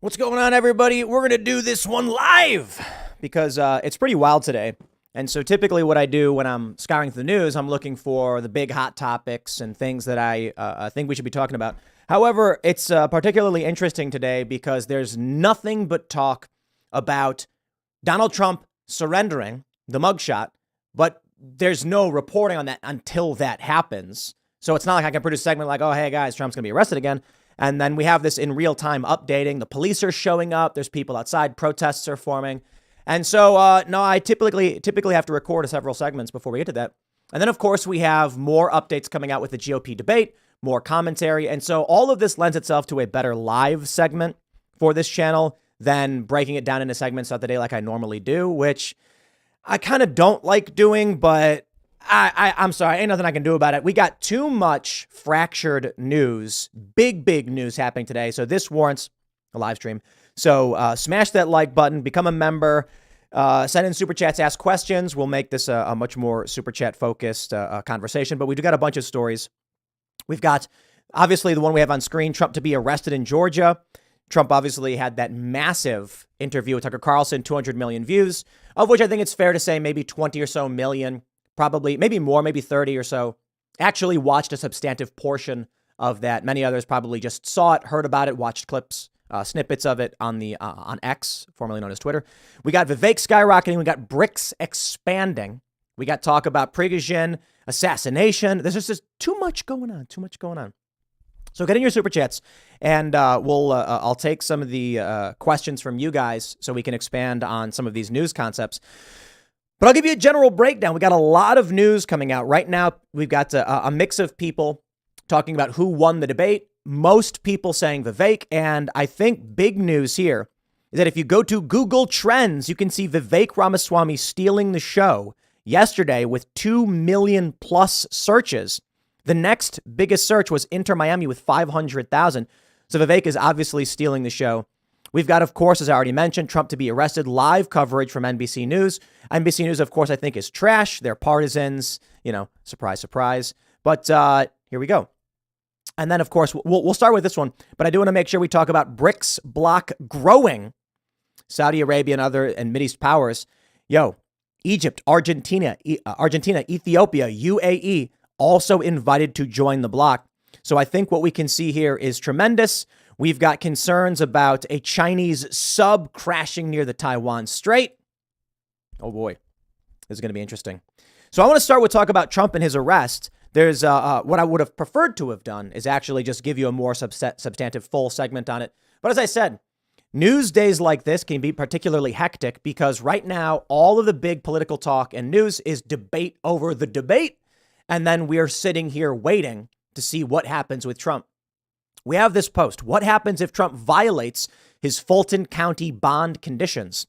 What's going on, everybody? We're going to do this one live because it's pretty wild today. And so typically what I do when I'm scouring through the news, I'm looking for the big hot topics and things that I think we should be talking about. However, it's particularly interesting today because there's nothing but talk about Donald Trump surrendering the mugshot, but there's no reporting on that until that happens. So it's not like I can produce a segment like, oh, hey, guys, Trump's going to be arrested again. And then we have this in real time updating. The police are showing up. There's people outside. Protests are forming. And so, no, I typically have to record several segments before we get to that. And then, of course, we have more updates coming out with the GOP debate, more commentary. And so all of this lends itself to a better live segment for this channel than breaking it down into segments throughout the day like I normally do, which I kind of don't like doing, but I'm sorry, ain't nothing I can do about it. We got too much fractured news, big news happening today. So this warrants a live stream. So smash that like button, become a member, send in super chats, ask questions. We'll make this a much more super chat focused conversation, but we do got a bunch of stories. We've got obviously the one we have on screen, Trump to be arrested in Georgia. Trump obviously had that massive interview with Tucker Carlson, 200 million views, of which I think it's fair to say maybe 20 or so million, probably maybe more, maybe 30 or so, actually watched a substantive portion of that. Many others probably just saw it, heard about it, watched clips, snippets of it on the on X, formerly known as Twitter. We got Vivek skyrocketing. We got BRICS expanding. We got talk about Prigozhin, assassination. There's just too much going on, So get in your super chats, and I'll take some of the questions from you guys so we can expand on some of these news concepts. But I'll give you a general breakdown. We got a lot of news coming out right now. We've got a mix of people talking about who won the debate. Most people saying Vivek. And I think big news here is that if you go to Google Trends, you can see Vivek Ramaswamy stealing the show yesterday with 2 million plus searches. The next biggest search was Inter Miami with 500,000. So Vivek is obviously stealing the show. We've got, of course, as I already mentioned, Trump to be arrested, live coverage from NBC News. NBC News, of course, I think is trash. They're partisans, surprise, surprise. But here we go. And then, of course, we'll start with this one. But I do want to make sure we talk about BRICS bloc growing. Saudi Arabia and Mideast powers. Egypt, Argentina, Ethiopia, UAE, also invited to join the bloc. So I think what we can see here is tremendous. We've got concerns about a Chinese sub crashing near the Taiwan Strait. Oh boy, this is going to be interesting. So I want to start with talk about Trump and his arrest. There's what I would have preferred to have done is actually just give you a more substantive full segment on it. But as I said, news days like this can be particularly hectic because right now, all of the big political talk and news is debate over the debate. And then we're sitting here waiting to see what happens with Trump. We have this post. What happens if Trump violates his Fulton County bond conditions?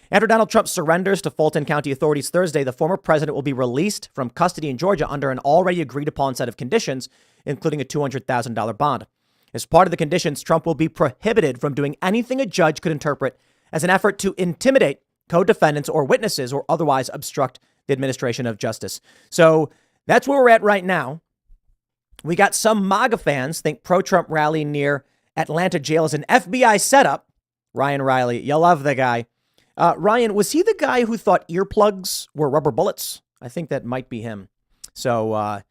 After Donald Trump surrenders to Fulton County authorities Thursday, the former president will be released from custody in Georgia under an already agreed upon set of conditions, including a $200,000 bond. As part of the conditions, Trump will be prohibited from doing anything a judge could interpret as an effort to intimidate co-defendants or witnesses or otherwise obstruct the administration of justice. So that's where we're at right now. We got some MAGA fans think pro-Trump rally near Atlanta jail is an FBI setup. Ryan Riley, you love the guy. Ryan, was he the guy who thought earplugs were rubber bullets? I think that might be him. So,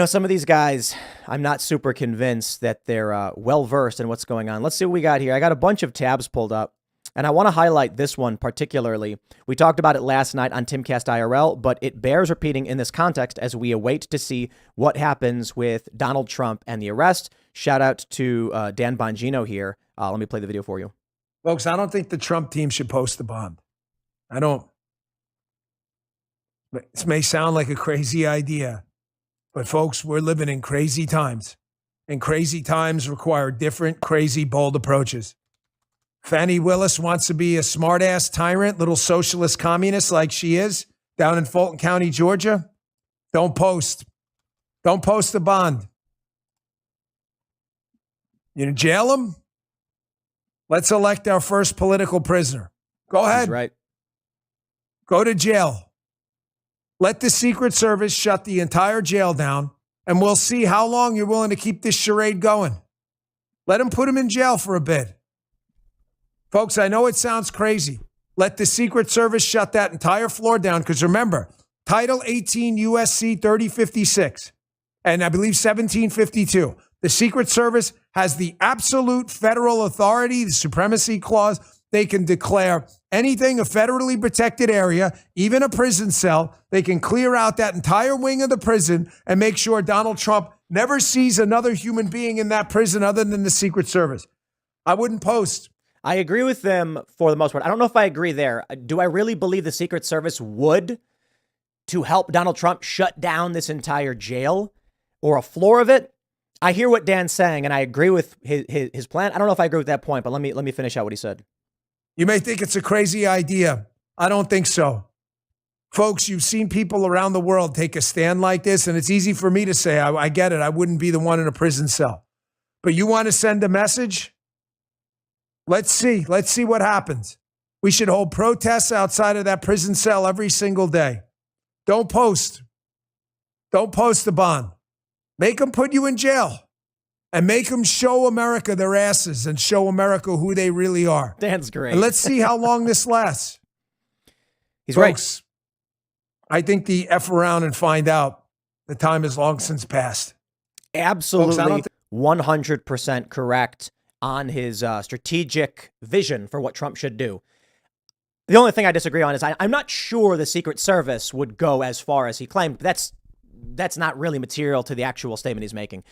some of these guys, I'm not super convinced that they're well-versed in what's going on. Let's see what we got here. I got a bunch of tabs pulled up. And I want to highlight this one particularly. We talked about it last night on Timcast IRL, but it bears repeating in this context as we await to see what happens with Donald Trump and the arrest. Shout out to Dan Bongino here. Let me play the video for you. Folks, I don't think the Trump team should post the bond. I don't. This may sound like a crazy idea, but folks, we're living in crazy times. And crazy times require different, crazy, bold approaches. Fannie Willis wants to be a smart-ass tyrant, little socialist communist like she is down in Fulton County, Georgia. Don't post. Don't post the bond. You know, jail him? Let's elect our first political prisoner. Go ahead. He's right. Go to jail. Let the Secret Service shut the entire jail down, and we'll see how long you're willing to keep this charade going. Let him put him in jail for a bit. Folks, I know it sounds crazy. Let the Secret Service shut that entire floor down because remember, Title 18 USC 3056 and I believe 1752. The Secret Service has the absolute federal authority, the supremacy clause. They can declare anything a federally protected area, even a prison cell. They can clear out that entire wing of the prison and make sure Donald Trump never sees another human being in that prison other than the Secret Service. I wouldn't post. I agree with them for the most part. I don't know if I agree there. Do I really believe the Secret Service would to help Donald Trump shut down this entire jail or a floor of it? I hear what Dan's saying, and I agree with his plan. I don't know if I agree with that point, but let me finish out what he said. You may think it's a crazy idea. I don't think so. Folks, you've seen people around the world take a stand like this, and it's easy for me to say, I get it. I wouldn't be the one in a prison cell. But you want to send a message? Let's see. Let's see what happens. We should hold protests outside of that prison cell every single day. Don't post. Don't post the bond. Make them put you in jail and make them show America their asses and show America who they really are. Dan's great. And let's see how long this lasts. He's Folks, right. I think the F around and find out the time is long since past. Absolutely. Folks, 100% correct on his strategic vision for what Trump should do. The only thing I disagree on is I'm not sure the Secret Service would go as far as he claimed. That's not really material to the actual statement he's making.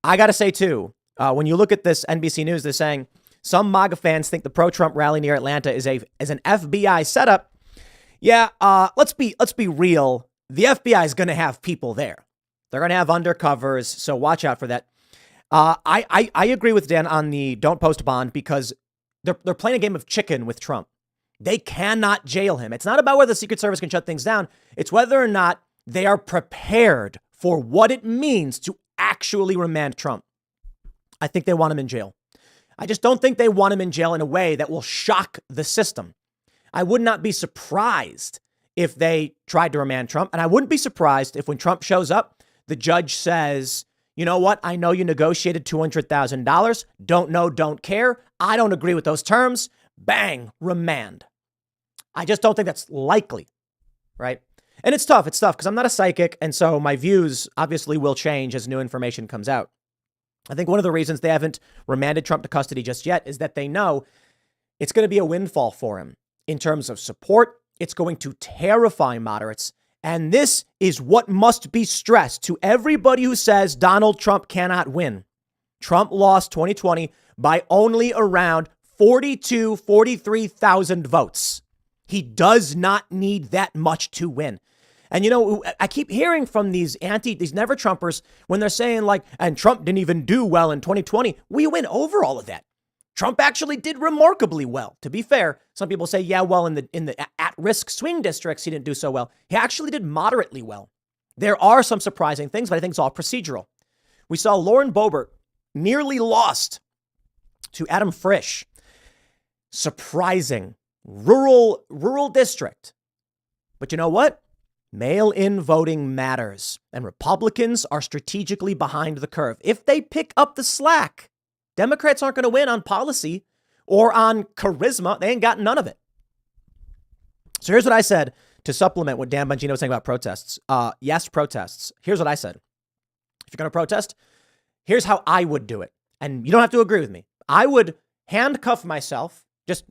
I got to say, too, when you look at this NBC News, they're saying some MAGA fans think the pro-Trump rally near Atlanta is an FBI setup. Yeah, let's be real. The FBI is going to have people there. They're going to have undercovers, so watch out for that. I agree with Dan on the don't post bond because they're playing a game of chicken with Trump. They cannot jail him. It's not about whether the Secret Service can shut things down. It's whether or not they are prepared for what it means to actually remand Trump. I think they want him in jail. I just don't think they want him in jail in a way that will shock the system. I would not be surprised if they tried to remand Trump. And I wouldn't be surprised if when Trump shows up, the judge says, you know what? I know you negotiated $200,000. Don't know, don't care. I don't agree with those terms. Bang, remand. I just don't think that's likely, right? And it's tough because I'm not a psychic. And so my views obviously will change as new information comes out. I think one of the reasons they haven't remanded Trump to custody just yet is that they know it's going to be a windfall for him in terms of support. It's going to terrify moderates. And this is what must be stressed to everybody who says Donald Trump cannot win. Trump lost 2020 by only around 43,000 votes. He does not need that much to win. And, you know, I keep hearing from these never Trumpers when they're saying like, and Trump didn't even do well in 2020. We went over all of that. Trump actually did remarkably well. To be fair, some people say, yeah, well, in the at-risk swing districts, he didn't do so well. He actually did moderately well. There are some surprising things, but I think it's all procedural. We saw Lauren Boebert nearly lost to Adam Frisch. Surprising. Rural district. But you know what? Mail-in voting matters, and Republicans are strategically behind the curve. If they pick up the slack, Democrats aren't going to win on policy or on charisma. They ain't got none of it. So here's what I said to supplement what Dan Bongino was saying about protests. Yes, protests. Here's what I said. If you're going to protest, here's how I would do it. And you don't have to agree with me. I would handcuff myself, just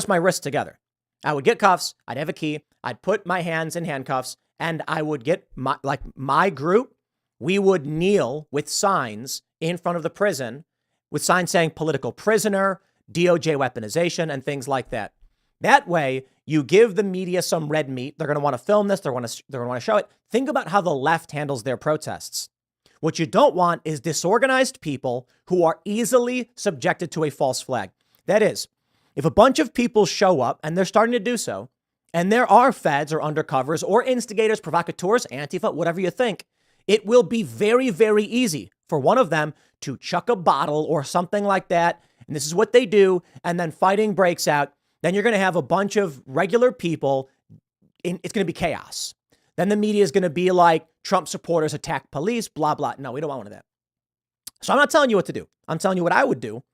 my wrists together. I would get cuffs. I'd have a key. I'd put my hands in handcuffs and I would get my group. We would kneel with signs in front of the prison with signs saying political prisoner, DOJ weaponization, and things like that. That way, you give the media some red meat. They're going to want to film this. They're going to want to show it. Think about how the left handles their protests. What you don't want is disorganized people who are easily subjected to a false flag. That is, if a bunch of people show up, and they're starting to do so, and there are feds or undercovers or instigators, provocateurs, Antifa, whatever you think, it will be very, very easy for one of them to chuck a bottle or something like that. And this is what they do. And then fighting breaks out. Then you're going to have a bunch of regular people. It's going to be chaos. Then the media is going to be like Trump supporters attack police, blah, blah. No, we don't want one of that. So I'm not telling you what to do. I'm telling you what I would do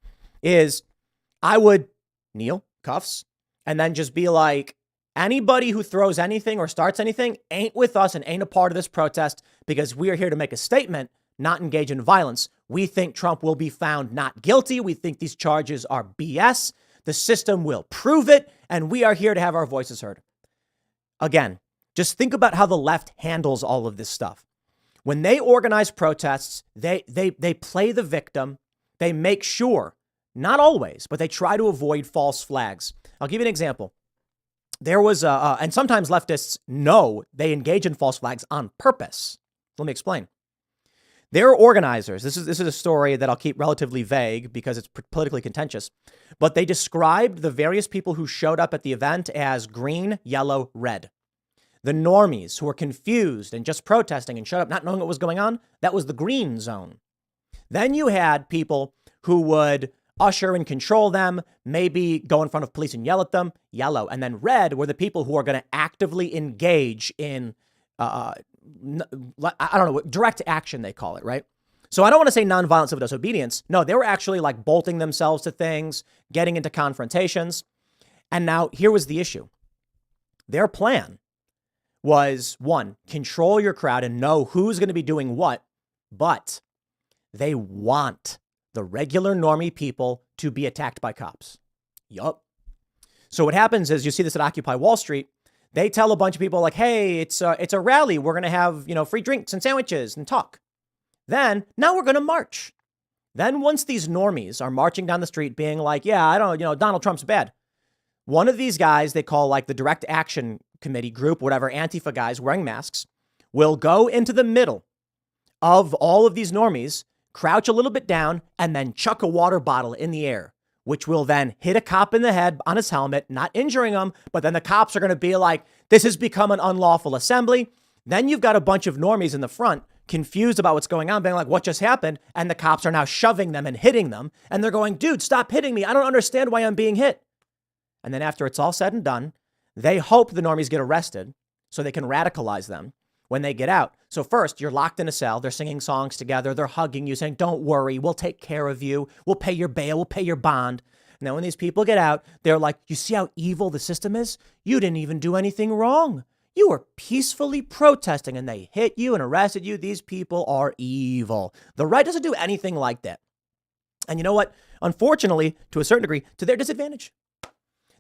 is I would kneel, cuffs, and then just be like, anybody who throws anything or starts anything ain't with us and ain't a part of this protest because we are here to make a statement, not engage in violence. We think Trump will be found not guilty. We think these charges are BS. The system will prove it, and we are here to have our voices heard. Again, just think about how the left handles all of this stuff. When they organize protests, they play the victim. They make sure, not always, but they try to avoid false flags. I'll give you an example. There was, and sometimes leftists know they engage in false flags on purpose. Let me explain. There are organizers. This is a story that I'll keep relatively vague because it's politically contentious. But they described the various people who showed up at the event as green, yellow, red. The normies who were confused and just protesting and showed up not knowing what was going on, that was the green zone. Then you had people who would usher and control them, maybe go in front of police and yell at them, yellow. And then red were the people who are going to actively engage in, I don't know, direct action, they call it, right? So I don't want to say nonviolent civil disobedience. No, they were actually like bolting themselves to things, getting into confrontations. And now here was the issue. Their plan was, one, control your crowd and know who's going to be doing what, but they want the regular normie people to be attacked by cops. Yup. So what happens is you see this at Occupy Wall Street. They tell a bunch of people like, hey, it's a rally. We're going to have, free drinks and sandwiches and talk. Then now we're going to march. Then once these normies are marching down the street being like, yeah, Donald Trump's bad. One of these guys they call like the Direct Action Committee group, whatever, Antifa guys wearing masks, will go into the middle of all of these normies, crouch a little bit down, and then chuck a water bottle in the air, which will then hit a cop in the head on his helmet, not injuring him. But then the cops are going to be like, this has become an unlawful assembly. Then you've got a bunch of normies in the front confused about what's going on, being like, what just happened? And the cops are now shoving them and hitting them. And they're going, dude, stop hitting me. I don't understand why I'm being hit. And then after it's all said and done, they hope the normies get arrested so they can radicalize them when they get out. So first, you're locked in a cell. They're singing songs together. They're hugging you, saying, don't worry. We'll take care of you. We'll pay your bail. We'll pay your bond. And then when these people get out, they're like, you see how evil the system is? You didn't even do anything wrong. You were peacefully protesting and they hit you and arrested you. These people are evil. The right doesn't do anything like that. And you know what? Unfortunately, to a certain degree, to their disadvantage.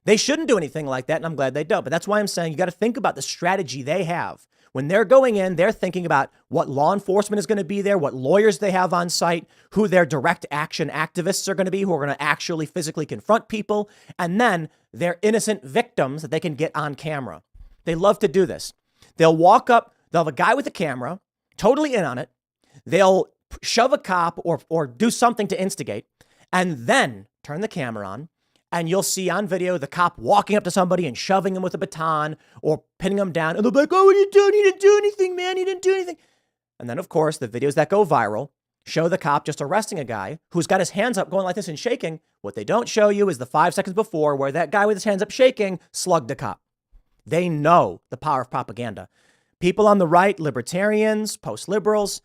They shouldn't do anything like that, and I'm glad they don't. But that's why I'm saying you got to think about the strategy they have. When they're going in, they're thinking about what law enforcement is going to be there, what lawyers they have on site, who their direct action activists are going to be, who are going to actually physically confront people, and then their innocent victims that they can get on camera. They love to do this. They'll walk up, they'll have a guy with a camera, totally in on it. They'll shove a cop or do something to instigate, and then turn the camera on. And you'll see on video the cop walking up to somebody and shoving him with a baton or pinning him down. And they'll be like, oh, what are you doing? He didn't do anything, man. He didn't do anything. And then, of course, the videos that go viral show the cop just arresting a guy who's got his hands up going like this and shaking. What they don't show you is the 5 seconds before where that guy with his hands up shaking slugged a cop. They know the power of propaganda. People on the right, libertarians, post-liberals.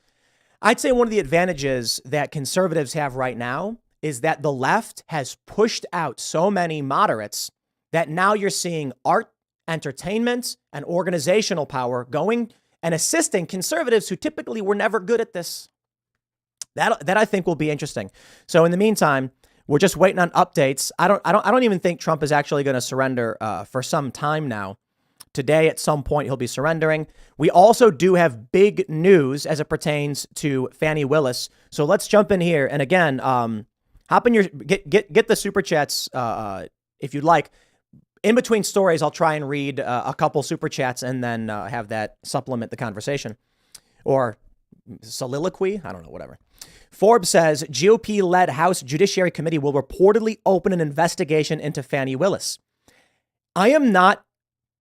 I'd say one of the advantages that conservatives have right now is that the left has pushed out so many moderates that now you're seeing art, entertainment, and organizational power going and assisting conservatives who typically were never good at this. That I think will be interesting. So in the meantime, we're just waiting on updates. I don't even think Trump is actually going to surrender for some time now. Today, at some point, he'll be surrendering. We also do have big news as it pertains to Fani Willis. So let's jump in here. And again, hop in your get the super chats if you'd like. In between stories, I'll try and read a couple super chats and then have that supplement the conversation or soliloquy. I don't know, whatever. Forbes says GOP-led House Judiciary Committee will reportedly open an investigation into Fani Willis. I am not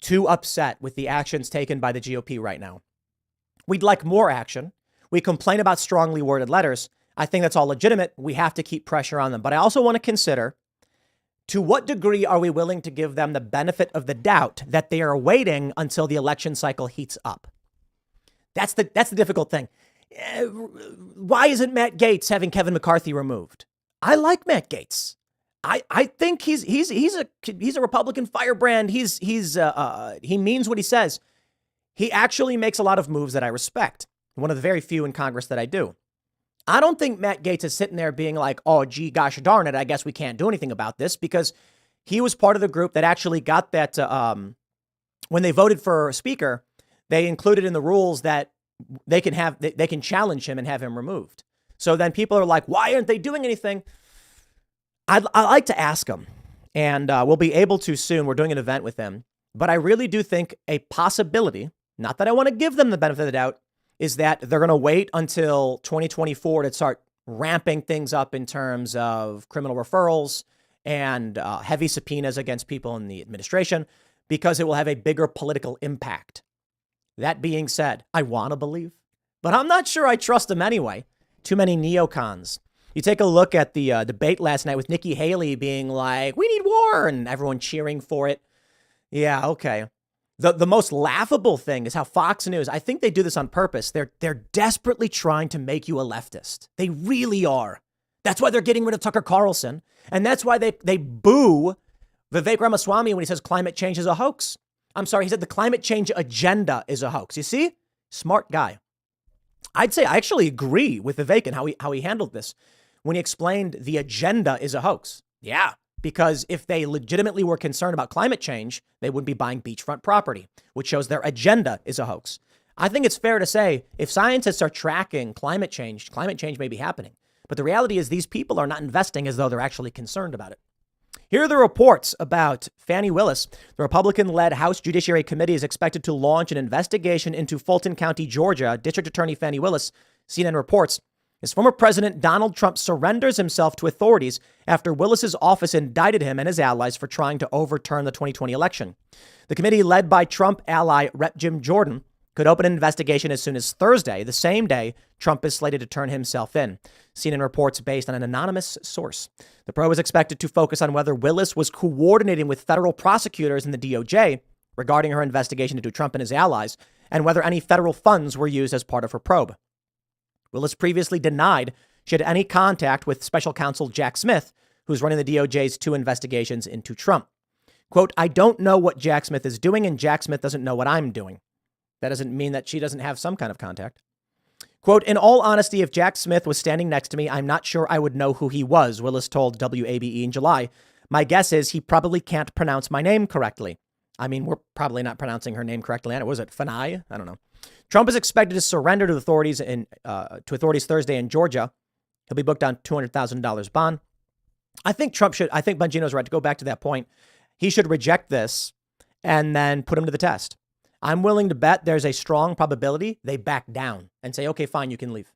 too upset with the actions taken by the GOP right now. We'd like more action. We complain about strongly worded letters. I think that's all legitimate. We have to keep pressure on them. But I also want to consider, to what degree are we willing to give them the benefit of the doubt that they are waiting until the election cycle heats up? That's the difficult thing. Why isn't Matt Gaetz having Kevin McCarthy removed? I like Matt Gaetz. I think he's a Republican firebrand. He means what he says. He actually makes a lot of moves that I respect. One of the very few in Congress that I do. I don't think Matt Gaetz is sitting there being like, oh, gee, gosh darn it, I guess we can't do anything about this, because he was part of the group that actually got that when they voted for speaker, they included in the rules that they can challenge him and have him removed. So then people are like, why aren't they doing anything? I'd like to ask him, and we'll be able to soon. We're doing an event with them. But I really do think a possibility, not that I want to give them the benefit of the doubt, is that they're going to wait until 2024 to start ramping things up in terms of criminal referrals and heavy subpoenas against people in the administration, because it will have a bigger political impact. That being said, I want to believe, but I'm not sure I trust them anyway. Too many neocons. You take a look at the debate last night with Nikki Haley being like, we need war, and everyone cheering for it. Yeah, okay. The most laughable thing is how Fox News, I think they do this on purpose. They're desperately trying to make you a leftist. They really are. That's why they're getting rid of Tucker Carlson. And that's why they boo Vivek Ramaswamy when he says climate change is a hoax. I'm sorry, he said the climate change agenda is a hoax. You see? Smart guy. I'd say I actually agree with Vivek and how he handled this when he explained the agenda is a hoax. Yeah, because if they legitimately were concerned about climate change, they wouldn't be buying beachfront property, which shows their agenda is a hoax. I think it's fair to say if scientists are tracking climate change may be happening. But the reality is these people are not investing as though they're actually concerned about it. Here are the reports about Fani Willis. The Republican-led House Judiciary Committee is expected to launch an investigation into Fulton County, Georgia. District Attorney Fani Willis, CNN reports, as former President Donald Trump surrenders himself to authorities after Willis's office indicted him and his allies for trying to overturn the 2020 election. The committee, led by Trump ally Rep. Jim Jordan, could open an investigation as soon as Thursday, the same day Trump is slated to turn himself in. CNN reports based on an anonymous source. The probe is expected to focus on whether Willis was coordinating with federal prosecutors in the DOJ regarding her investigation into Trump and his allies, and whether any federal funds were used as part of her probe. Willis previously denied she had any contact with special counsel Jack Smith, who's running the DOJ's two investigations into Trump. Quote, I don't know what Jack Smith is doing, and Jack Smith doesn't know what I'm doing. That doesn't mean that she doesn't have some kind of contact. Quote, in all honesty, if Jack Smith was standing next to me, I'm not sure I would know who he was, Willis told WABE in July. My guess is he probably can't pronounce my name correctly. I mean, we're probably not pronouncing her name correctly. Was it Fanai? I don't know. Trump is expected to surrender to authorities Thursday in Georgia. He'll be booked on $200,000 bond. I think Bongino's right to go back to that point. He should reject this and then put him to the test. I'm willing to bet there's a strong probability they back down and say, okay, fine, you can leave.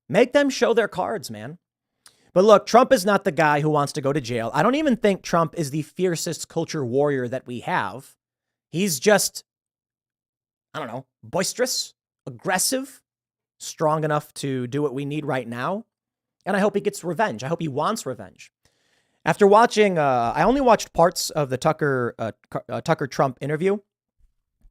Make them show their cards, man. But look, Trump is not the guy who wants to go to jail. I don't even think Trump is the fiercest culture warrior that we have. He's just, I don't know, boisterous, aggressive, strong enough to do what we need right now. And I hope he gets revenge. I hope he wants revenge. After watching, I only watched parts of the Tucker Trump interview.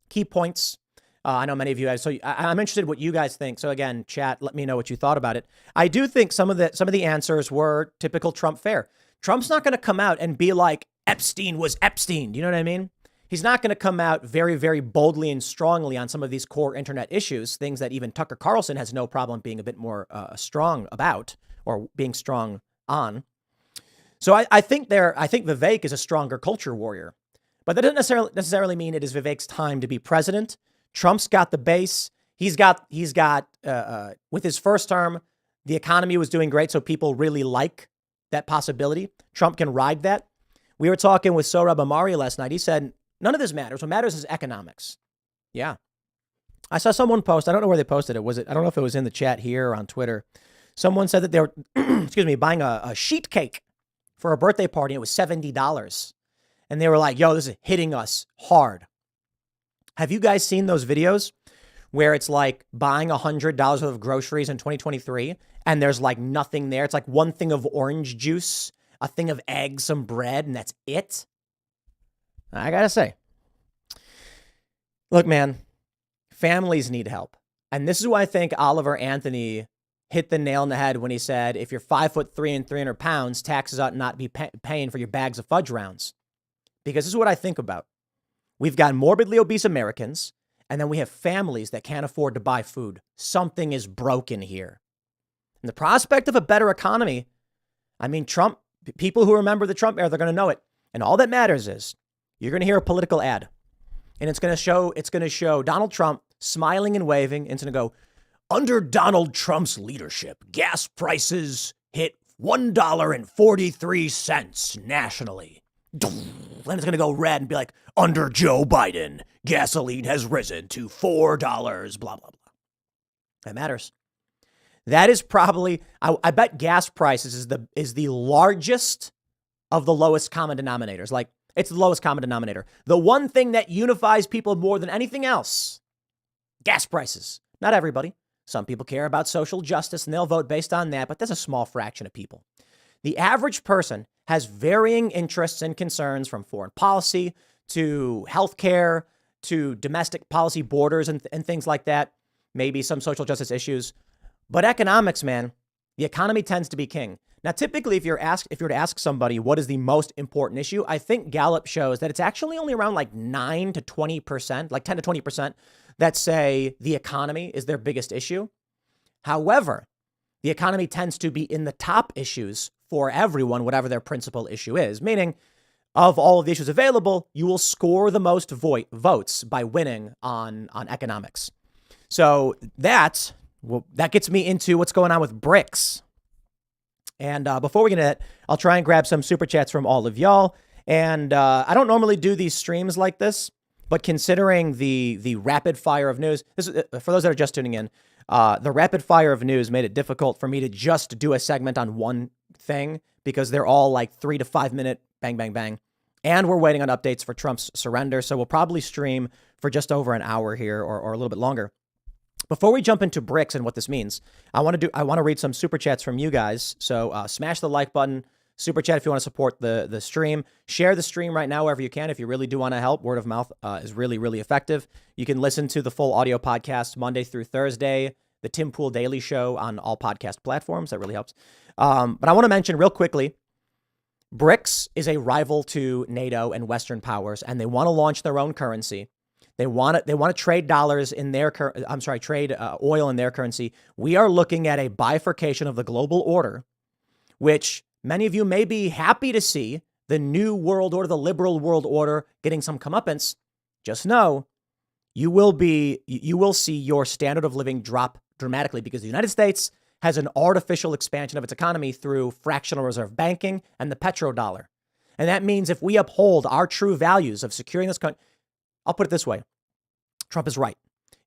Key points. I know many of you guys, so I'm interested in what you guys think. So again, chat, let me know what you thought about it. I do think some of the answers were typical Trump fare. Trump's not going to come out and be like, Epstein was Epstein. Do you know what I mean? He's not going to come out very, very boldly and strongly on some of these core internet issues, things that even Tucker Carlson has no problem being a bit more strong about or being strong on. So I think Vivek is a stronger culture warrior. But that doesn't necessarily mean it is Vivek's time to be president. Trump's got the base. He's got with his first term, the economy was doing great. So people really like that possibility. Trump can ride that. We were talking with Sohrab Ahmari last night. He said, none of this matters. What matters is economics. Yeah. I saw someone post. I don't know where they posted it. I don't know if it was in the chat here or on Twitter. Someone said that they were, buying a sheet cake for a birthday party. It was $70. And they were like, yo, this is hitting us hard. Have you guys seen those videos where it's like buying $100 worth of groceries in 2023 and there's like nothing there? It's like one thing of orange juice, a thing of eggs, some bread, and that's it. I got to say, look, man, families need help. And this is why I think Oliver Anthony hit the nail on the head when he said, if you're 5'3" and 300 pounds, taxes ought not be paying for your bags of fudge rounds. Because this is what I think about. We've got morbidly obese Americans, and then we have families that can't afford to buy food. Something is broken here. And the prospect of a better economy, I mean, Trump, people who remember the Trump era, they're going to know it. And all that matters is you're going to hear a political ad. And it's going to show Donald Trump smiling and waving. And it's going to go, under Donald Trump's leadership, gas prices hit $1.43 nationally. Then it's going to go red and be like, under Joe Biden, gasoline has risen to $4, blah, blah, blah. That matters. That is probably, I bet gas prices is the largest of the lowest common denominators. Like, it's the lowest common denominator. The one thing that unifies people more than anything else, gas prices. Not everybody. Some people care about social justice and they'll vote based on that, but that's a small fraction of people. The average person has varying interests and concerns, from foreign policy to healthcare to domestic policy borders and things like that. Maybe some social justice issues. But economics, man, the economy tends to be king. Now, typically, if you were to ask somebody what is the most important issue, I think Gallup shows that it's actually only around like 9 to 20%, like 10 to 20% that say the economy is their biggest issue. However, the economy tends to be in the top issues for everyone, whatever their principal issue is, meaning of all of the issues available, you will score the most votes by winning on economics. So that gets me into what's going on with BRICS. And before we get into that, I'll try and grab some super chats from all of y'all. And I don't normally do these streams like this, but considering the rapid fire of news, this is, for those that are just tuning in, the rapid fire of news made it difficult for me to just do a segment on one thing because they're all like 3 to 5 minute bang, bang, bang. And we're waiting on updates for Trump's surrender. So we'll probably stream for just over an hour here or a little bit longer. Before we jump into BRICS and what this means, I want to read some super chats from you guys. So smash the like button, super chat if you want to support the stream. Share the stream right now wherever you can. If you really do want to help, word of mouth is really, really effective. You can listen to the full audio podcast Monday through Thursday, the Tim Pool Daily Show on all podcast platforms. That really helps. But I want to mention real quickly, BRICS is a rival to NATO and Western powers, and they want to launch their own currency. They want to trade dollars in their trade oil in their currency. We are looking at a bifurcation of the global order, which many of you may be happy to see the new world order, the liberal world order, getting some comeuppance. Just know you will see your standard of living drop dramatically because the United States has an artificial expansion of its economy through fractional reserve banking and the petrodollar. And that means if we uphold our true values of securing this country, I'll put it this way. Trump is right.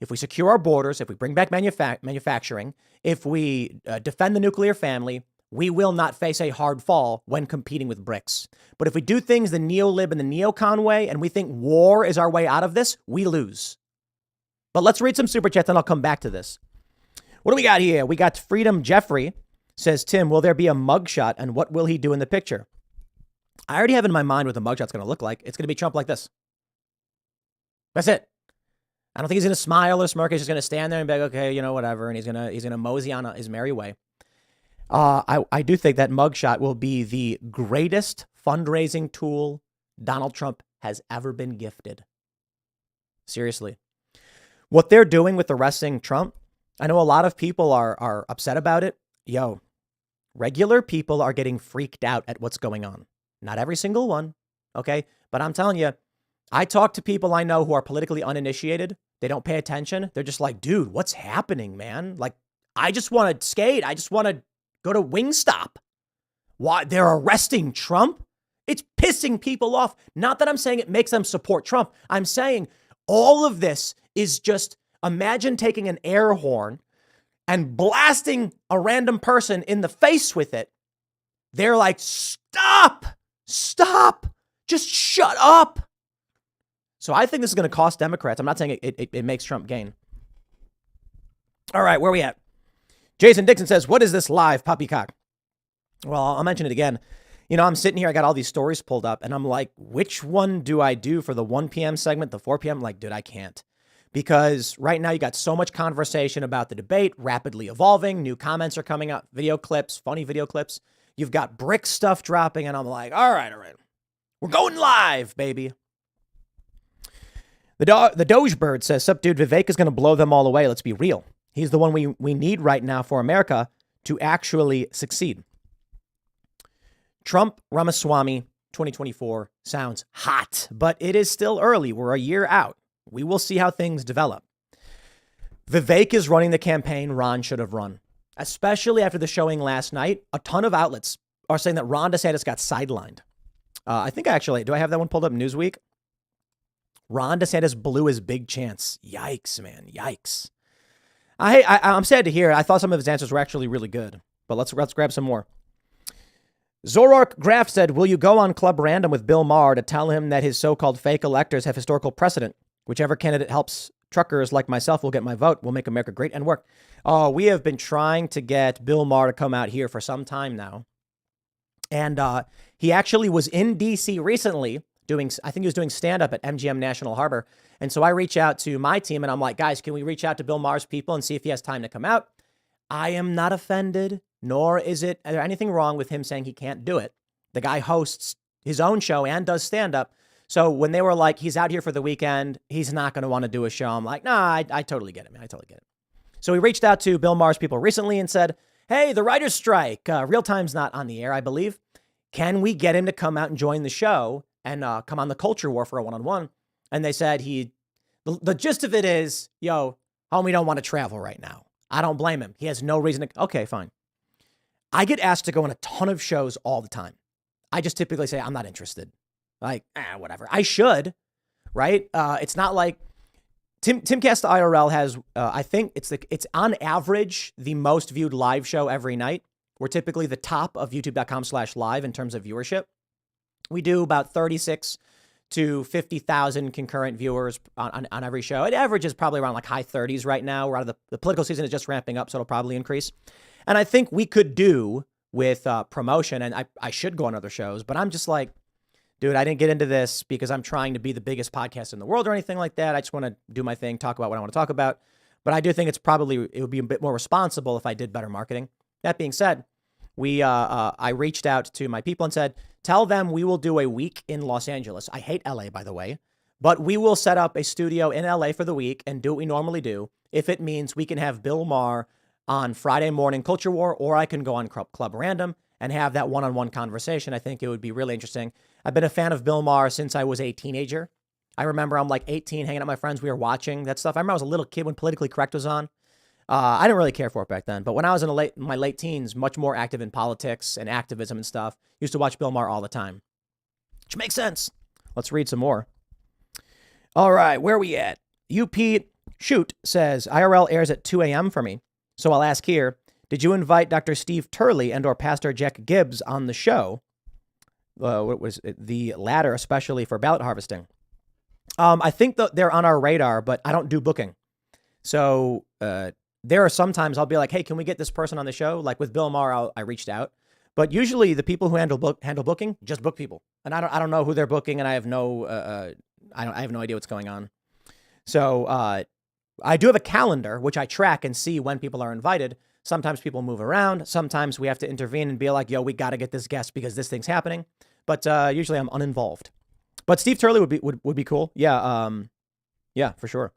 If we secure our borders, if we bring back manufacturing, if we defend the nuclear family, we will not face a hard fall when competing with BRICS. But if we do things the neolib and the neocon way, and we think war is our way out of this, we lose. But let's read some super chats and I'll come back to this. What do we got here? We got Freedom Jeffrey says, Tim, will there be a mugshot and what will he do in the picture? I already have in my mind what the mugshot's going to look like. It's going to be Trump like this. That's it. I don't think he's going to smile or smirk. He's just going to stand there and be like, okay, you know, whatever. And he's going to mosey on his merry way. I do think that mugshot will be the greatest fundraising tool Donald Trump has ever been gifted. Seriously. What they're doing with arresting Trump, I know a lot of people are upset about it. Yo, regular people are getting freaked out at what's going on. Not every single one. Okay. But I'm telling you, I talk to people I know who are politically uninitiated. They don't pay attention. They're just like, dude, what's happening, man? Like, I just want to skate. I just want to go to Wingstop. Why? They're arresting Trump? It's pissing people off. Not that I'm saying it makes them support Trump. I'm saying all of this is just, imagine taking an air horn and blasting a random person in the face with it. They're like, stop, just shut up. So I think this is going to cost Democrats. I'm not saying it makes Trump gain. All right, where are we at? Jason Dixon says, what is this live poppycock? Well, I'll mention it again. You know, I'm sitting here. I got all these stories pulled up and I'm like, which one do I do for the 1 p.m. segment, the 4 p.m.? Like, dude, I can't. because right now you got so much conversation about the debate, rapidly evolving. New comments are coming out, video clips, funny video clips. You've got BRICS stuff dropping, and I'm like, all right. We're going live, baby. The Doge Bird says, sup, dude, Vivek is going to blow them all away. Let's be real. He's the one we need right now for America to actually succeed. Trump Ramaswamy 2024 sounds hot, but it is still early. We're a year out. We will see how things develop. Vivek is running the campaign Ron should have run, especially after the showing last night. A ton of outlets are saying that Ron DeSantis got sidelined. I think do I have that one pulled up? Newsweek? Ron DeSantis blew his big chance. Yikes, man. Yikes. I'm sad to hear. I thought some of his answers were actually really good, but let's grab some more. Zorark Graff said, will you go on Club Random with Bill Maher to tell him that his so-called fake electors have historical precedent? Whichever candidate helps truckers like myself will get my vote. We'll make America great and work. Oh, we have been trying to get Bill Maher to come out here for some time now. And he actually was in D.C. recently I think he was doing stand-up at MGM National Harbor. And so I reach out to my team and I'm like, guys, can we reach out to Bill Maher's people and see if he has time to come out? I am not offended, nor is there anything wrong with him saying he can't do it. The guy hosts his own show and does stand-up. So when they were like, he's out here for the weekend, he's not going to want to do a show. I'm like, nah, I totally get it, man. I totally get it. So we reached out to Bill Maher's people recently and said, hey, the writer's strike, real time's not on the air, I believe. Can we get him to come out and join the show and come on the culture war for a one-on-one? And they said the gist of it is, yo, homie don't want to travel right now. I don't blame him. He has no reason to. Okay, fine. I get asked to go on a ton of shows all the time. I just typically say, I'm not interested. Like, whatever. I should, right? It's not like Timcast IRL has, I think it's on average the most viewed live show every night. We're typically the top of youtube.com/live in terms of viewership. We do about 36 to 50,000 concurrent viewers on every show. It averages probably around like high 30s right now. We're out of the political season is just ramping up, so it'll probably increase. And I think we could do with promotion, and I should go on other shows, but I'm just like, dude, I didn't get into this because I'm trying to be the biggest podcast in the world or anything like that. I just want to do my thing, talk about what I want to talk about. But I do think it would be a bit more responsible if I did better marketing. That being said, I reached out to my people and said, tell them we will do a week in Los Angeles. I hate LA, by the way, but we will set up a studio in LA for the week and do what we normally do. If it means we can have Bill Maher on Friday morning Culture War, or I can go on Club Random and have that one-on-one conversation. I think it would be really interesting. I've been a fan of Bill Maher since I was a teenager. I remember I'm like 18 hanging out with my friends. We were watching that stuff. I remember I was a little kid when Politically Correct was on. I didn't really care for it back then. But when I was in my late teens, much more active in politics and activism and stuff, used to watch Bill Maher all the time. Which makes sense. Let's read some more. All right, where are we at? UP Shoot says, IRL airs at 2 a.m. for me. So I'll ask here, did you invite Dr. Steve Turley and or Pastor Jack Gibbs on the show? What was it? The latter, especially for ballot harvesting? I think they're on our radar, but I don't do booking. So there are sometimes I'll be like, hey, can we get this person on the show? Like with Bill Maher, I reached out. But usually the people who handle booking just book people. And I don't know who they're booking, and I have no idea what's going on. So I do have a calendar, which I track and see when people are invited. Sometimes people move around. Sometimes we have to intervene and be like, yo, we got to get this guest because this thing's happening. But usually I'm uninvolved. But Steve Turley would be cool. Yeah, yeah, for sure.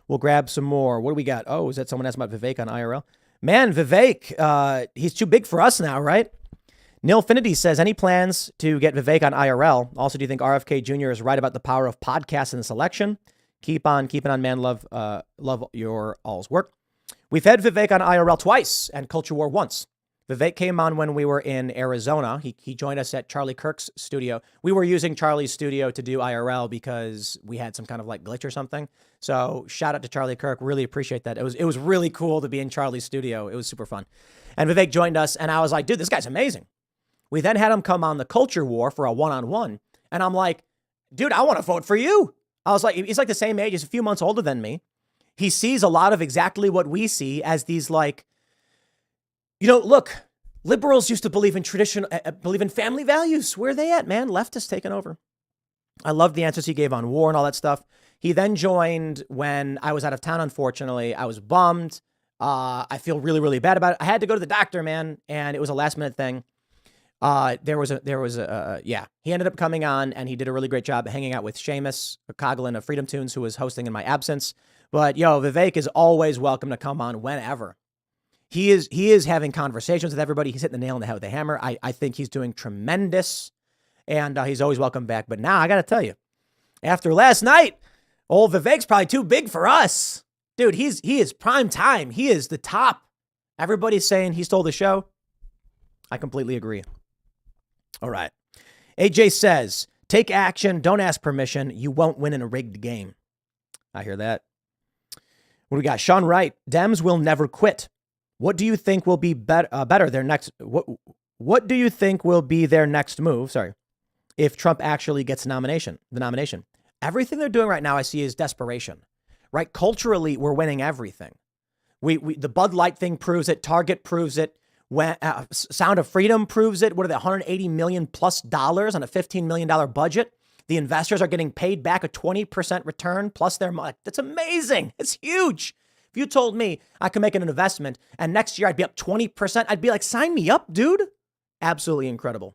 We'll grab some more. What do we got? Oh, is that someone asking about Vivek on IRL? Man, Vivek, he's too big for us now, right? Nilfinity says, any plans to get Vivek on IRL? Also, do you think RFK Jr. is right about the power of podcasts in this election? Keep on keeping on, man. Love your all's work. We've had Vivek on IRL twice and Culture War once. Vivek came on when we were in Arizona. He joined us at Charlie Kirk's studio. We were using Charlie's studio to do IRL because we had some kind of like glitch or something. So shout out to Charlie Kirk. Really appreciate that. It was really cool to be in Charlie's studio. It was super fun. And Vivek joined us and I was like, dude, this guy's amazing. We then had him come on the Culture War for a one-on-one. And I'm like, dude, I want to vote for you. I was like, he's like the same age. He's a few months older than me. He sees a lot of exactly what we see as these like, look, liberals used to believe in family values. Where are they at, man? Left has taken over. I love the answers he gave on war and all that stuff. He then joined when I was out of town, unfortunately. I was bummed. I feel really, really bad about it. I had to go to the doctor, man, and it was a last minute thing. He ended up coming on and he did a really great job hanging out with Seamus Coughlin of Freedom Tunes, who was hosting in my absence. But Vivek is always welcome to come on whenever. He is having conversations with everybody. He's hitting the nail on the head with a hammer. I think he's doing tremendous, and he's always welcome back. But now I got to tell you, after last night, old Vivek's probably too big for us. Dude, he is prime time. He is the top. Everybody's saying he stole the show. I completely agree. All right. AJ says, take action. Don't ask permission. You won't win in a rigged game. I hear that. What do we got? Sean Wright. Dems will never quit. What do you think will be better their next? What do you think will be their next move? Sorry, if Trump actually gets the nomination. Everything they're doing right now, I see, is desperation. Right? Culturally, we're winning everything. The Bud Light thing proves it. Target proves it. When Sound of Freedom proves it. What are they? $180 million plus on a $15 million budget. The investors are getting paid back a 20% return plus their money. That's amazing. It's huge. If you told me I could make an investment and next year I'd be up 20%, I'd be like, sign me up, dude. Absolutely incredible.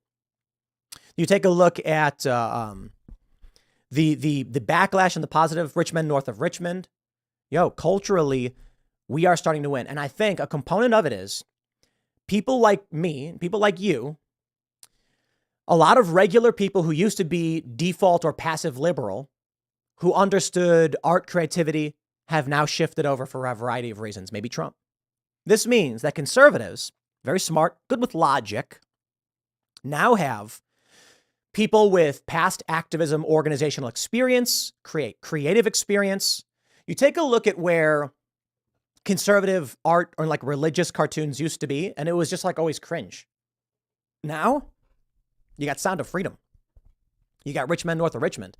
You take a look at the backlash and the positive, Richmond, north of Richmond. Culturally, we are starting to win. And I think a component of it is people like me, people like you, a lot of regular people who used to be default or passive liberal, who understood art, creativity, have now shifted over for a variety of reasons, maybe Trump. This means that conservatives, very smart, good with logic, now have people with past activism, organizational experience, creative experience. You take a look at where conservative art or like religious cartoons used to be, and it was just like always cringe. Now, you got Sound of Freedom. You got Richmond, north of Richmond.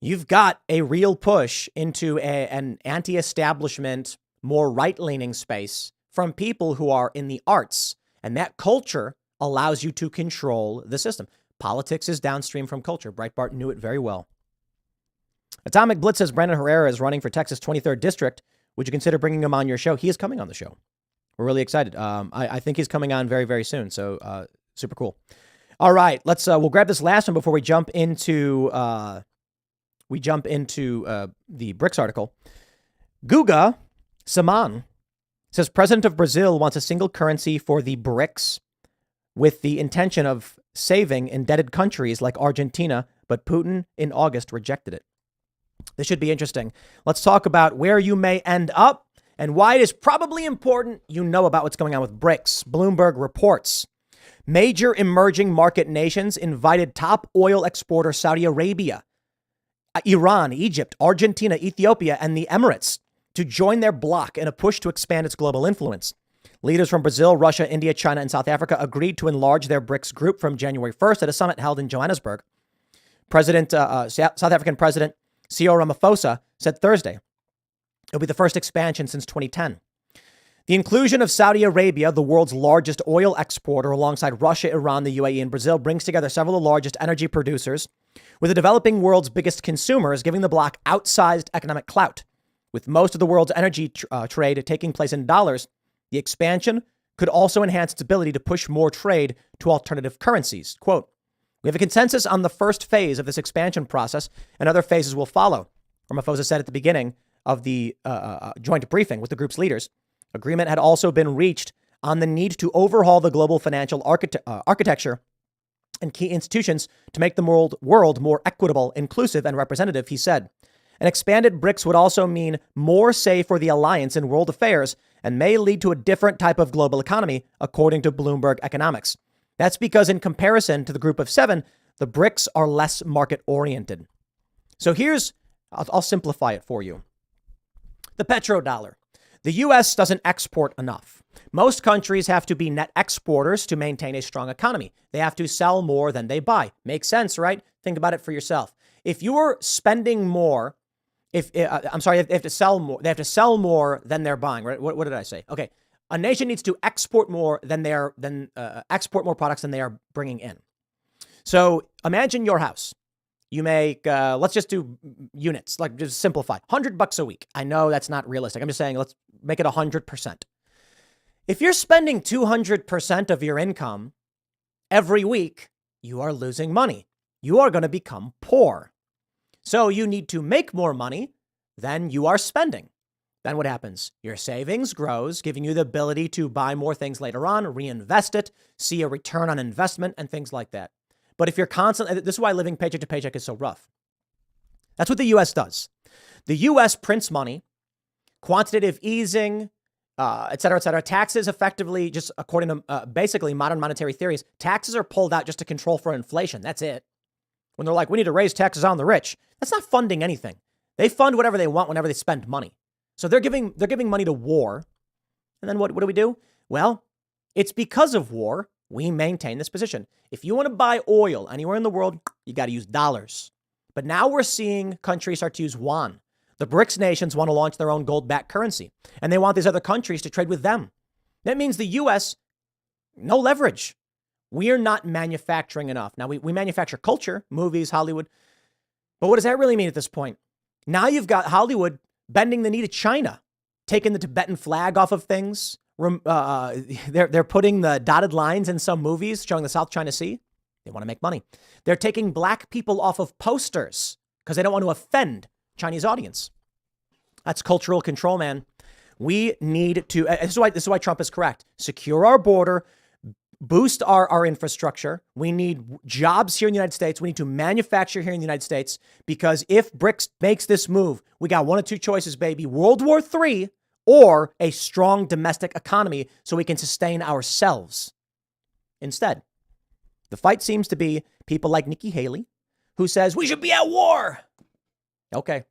You've got a real push into an anti-establishment, more right-leaning space from people who are in the arts. And that culture allows you to control the system. Politics is downstream from culture. Breitbart knew it very well. Atomic Blitz says Brandon Herrera is running for Texas 23rd District. Would you consider bringing him on your show? He is coming on the show. We're really excited. I think he's coming on very, very soon. So super cool. All right, we'll grab this last one before we jump into the BRICS article. Guga Saman says President of Brazil wants a single currency for the BRICS with the intention of saving indebted countries like Argentina, but Putin in August rejected it. This should be interesting. Let's talk about where you may end up and why it is probably important you know about what's going on with BRICS. Bloomberg reports major emerging market nations invited top oil exporter Saudi Arabia, Iran, Egypt, Argentina, Ethiopia, and the Emirates to join their bloc in a push to expand its global influence. Leaders from Brazil, Russia, India, China, and South Africa agreed to enlarge their BRICS group from January 1st at a summit held in Johannesburg. South African President Cyril Ramaphosa said Thursday it'll be the first expansion since 2010. The inclusion of Saudi Arabia, the world's largest oil exporter, alongside Russia, Iran, the UAE, and Brazil, brings together several of the largest energy producers with the developing world's biggest consumers, giving the bloc outsized economic clout. With most of the world's energy trade taking place in dollars, the expansion could also enhance its ability to push more trade to alternative currencies. Quote, we have a consensus on the first phase of this expansion process, and other phases will follow, Ramaphosa said at the beginning of the joint briefing with the group's leaders. Agreement had also been reached on the need to overhaul the global financial architecture and key institutions to make the world more equitable, inclusive, and representative, he said. An expanded BRICS would also mean more say for the alliance in world affairs and may lead to a different type of global economy, according to Bloomberg Economics. That's because in comparison to the group of seven, the BRICS are less market-oriented. So I'll simplify it for you. The petrodollar. The U.S. doesn't export enough. Most countries have to be net exporters to maintain a strong economy. They have to sell more than they buy. Makes sense, right? Think about it for yourself. If you're spending more, they have to sell more. They have to sell more than they're buying, right? What did I say? Okay, a nation needs to export more export more products than they are bringing in. So imagine your house. You make, let's just do units, like just simplify, $100 a week. I know that's not realistic. I'm just saying, let's make it 100%. If you're spending 200% of your income every week, you are losing money. You are going to become poor. So you need to make more money than you are spending. Then what happens? Your savings grows, giving you the ability to buy more things later on, reinvest it, see a return on investment, and things like that. But if you're constantly, this is why living paycheck to paycheck is so rough. That's what the U.S. does. The U.S. prints money, quantitative easing, et cetera, et cetera. Taxes effectively, just according to basically modern monetary theories, taxes are pulled out just to control for inflation. That's it. When they're like, we need to raise taxes on the rich, that's not funding anything. They fund whatever they want whenever they spend money. So they're giving money to war. And then what do we do? Well, it's because of war we maintain this position. If you want to buy oil anywhere in the world, you got to use dollars. But now we're seeing countries start to use yuan. The BRICS nations want to launch their own gold-backed currency, and they want these other countries to trade with them. That means the U.S., no leverage. We are not manufacturing enough. Now, we manufacture culture, movies, Hollywood. But what does that really mean at this point? Now you've got Hollywood bending the knee to China, taking the Tibetan flag off of things. They're putting the dotted lines in some movies showing the South China Sea. They want to make money. They're taking black people off of posters because they don't want to offend Chinese audience. That's cultural control, man. We need to, this is why Trump is correct. Secure our border, boost our infrastructure. We need jobs here in the United States. We need to manufacture here in the United States, because if BRICS makes this move, we got one of two choices, baby. World War III or a strong domestic economy so we can sustain ourselves. Instead, the fight seems to be people like Nikki Haley, who says we should be at war. Okay.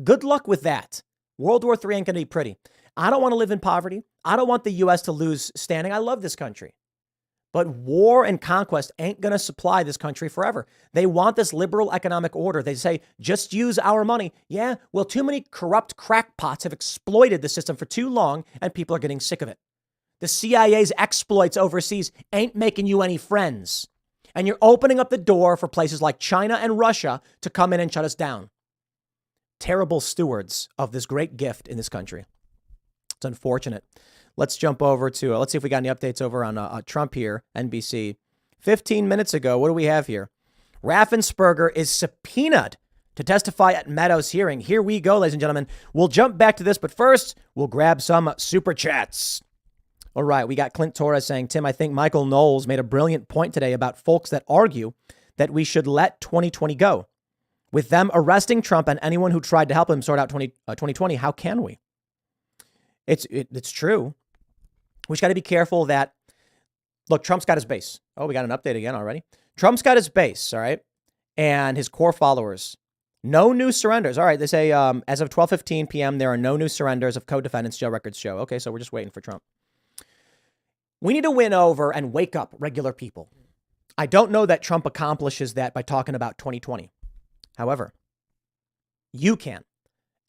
Good luck with that. World War III ain't going to be pretty. I don't want to live in poverty. I don't want the U.S. to lose standing. I love this country. But war and conquest ain't going to supply this country forever. They want this liberal economic order. They say, just use our money. Yeah, well, too many corrupt crackpots have exploited the system for too long, and people are getting sick of it. The CIA's exploits overseas ain't making you any friends. And you're opening up the door for places like China and Russia to come in and shut us down. Terrible stewards of this great gift in this country. It's unfortunate. Let's jump over to, let's see if we got any updates over on Trump here, NBC. 15 minutes ago, what do we have here? Raffensperger is subpoenaed to testify at Meadows' hearing. Here we go, ladies and gentlemen. We'll jump back to this, but first, we'll grab some super chats. All right, we got Clint Torres saying, Tim, I think Michael Knowles made a brilliant point today about folks that argue that we should let 2020 go. With them arresting Trump and anyone who tried to help him sort out 2020, how can we? It's true. We just got to be careful that, look, Trump's got his base. Oh, we got an update again already. Trump's got his base, all right, and his core followers. No new surrenders. All right, they say as of 12:15 p.m., there are no new surrenders of co-defendants, jail records show. Okay, so we're just waiting for Trump. We need to win over and wake up regular people. I don't know that Trump accomplishes that by talking about 2020. However, you can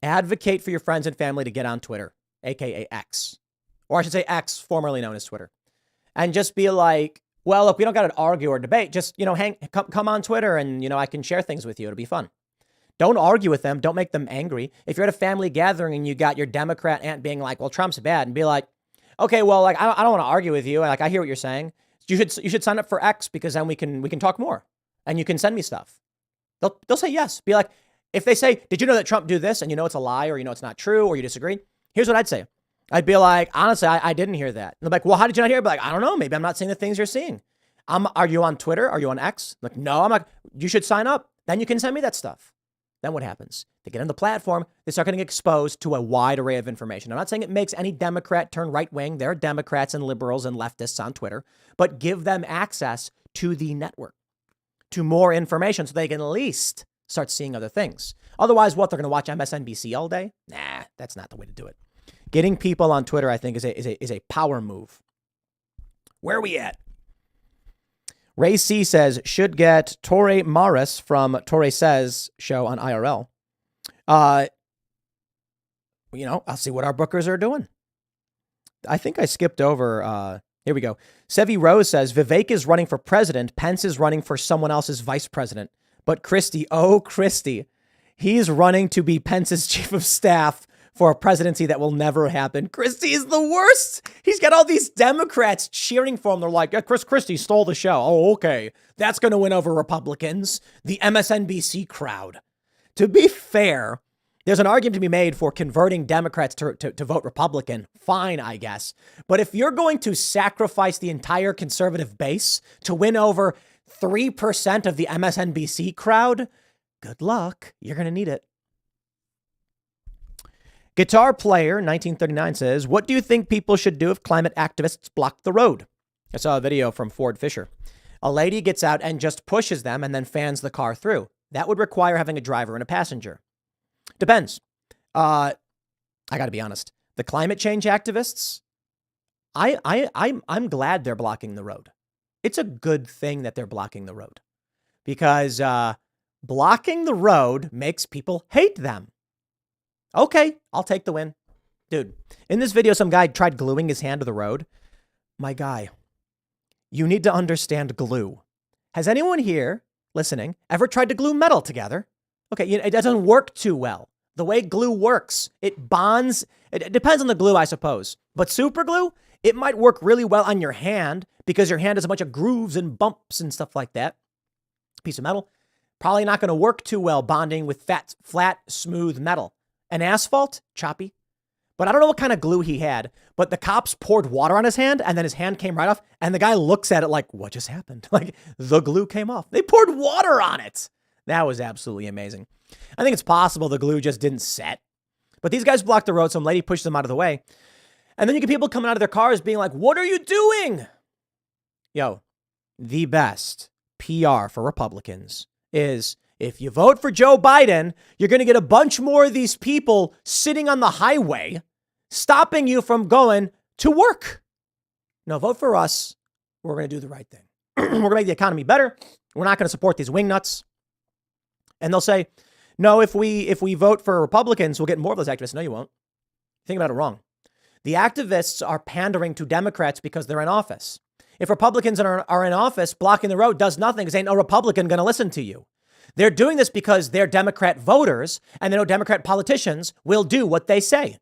advocate for your friends and family to get on Twitter, aka X. Or I should say X, formerly known as Twitter. And just be like, well, look, we don't got to argue or debate. Just, come on Twitter and, I can share things with you. It'll be fun. Don't argue with them. Don't make them angry. If you're at a family gathering and you got your Democrat aunt being like, well, Trump's bad, and be like, okay, well, like, I don't want to argue with you. Like, I hear what you're saying. You should sign up for X, because then we can talk more and you can send me stuff. They'll say yes. Be like, if they say, did you know that Trump do this? And it's a lie, or it's not true, or you disagree. Here's what I'd say. I'd be like, honestly, I didn't hear that. And they're like, well, how did you not hear? I'd be like, I don't know. Maybe I'm not seeing the things you're seeing. Are you on Twitter? Are you on X? I'm like, no, I'm not. You should sign up. Then you can send me that stuff. Then what happens? They get on the platform. They start getting exposed to a wide array of information. I'm not saying it makes any Democrat turn right wing. There are Democrats and liberals and leftists on Twitter, but give them access to the network, to more information, so they can at least start seeing other things. Otherwise, what, they're going to watch MSNBC all day? Nah, that's not the way to do it. Getting people on Twitter, I think, is a power move. Where are we at? Ray C says, should get Torre Maris from Torre Says show on IRL. I'll see what our bookers are doing. I think I skipped over. Here we go. Sevi Rose says, Vivek is running for president. Pence is running for someone else's vice president. But Christie, oh, Christie, he's running to be Pence's chief of staff for a presidency that will never happen. Christie is the worst. He's got all these Democrats cheering for him. They're like, yeah, Chris Christie stole the show. Oh, okay. That's going to win over Republicans, the MSNBC crowd. To be fair, there's an argument to be made for converting Democrats to vote Republican. Fine, I guess. But if you're going to sacrifice the entire conservative base to win over 3% of the MSNBC crowd, good luck. You're going to need it. Guitar Player 1939 says, what do you think people should do if climate activists block the road? I saw a video from Ford Fisher. A lady gets out and just pushes them and then fans the car through. That would require having a driver and a passenger. Depends. I got to be honest. The climate change activists, I'm glad they're blocking the road. It's a good thing that they're blocking the road because blocking the road makes people hate them. Okay, I'll take the win. Dude, in this video, some guy tried gluing his hand to the road. My guy, you need to understand glue. Has anyone here listening ever tried to glue metal together? Okay, it doesn't work too well. The way glue works, it bonds. It depends on the glue, I suppose. But super glue, it might work really well on your hand because your hand has a bunch of grooves and bumps and stuff like that. Piece of metal, probably not going to work too well bonding with flat, smooth metal. And asphalt, choppy. But I don't know what kind of glue he had. But the cops poured water on his hand and then his hand came right off. And the guy looks at it like, what just happened? Like the glue came off. They poured water on it. That was absolutely amazing. I think it's possible the glue just didn't set. But these guys blocked the road. Some lady pushed them out of the way. And then you get people coming out of their cars being like, what are you doing? Yo, the best PR for Republicans is if you vote for Joe Biden, you're going to get a bunch more of these people sitting on the highway, stopping you from going to work. No, vote for us. We're going to do the right thing. We're going to make the economy better. We're not going to support these wingnuts. And they'll say, no, if we vote for Republicans, we'll get more of those activists. No, you won't. Think about it wrong. The activists are pandering to Democrats because they're in office. If Republicans are in office, blocking the road does nothing because ain't no Republican going to listen to you. They're doing this because they're Democrat voters and they know Democrat politicians will do what they say.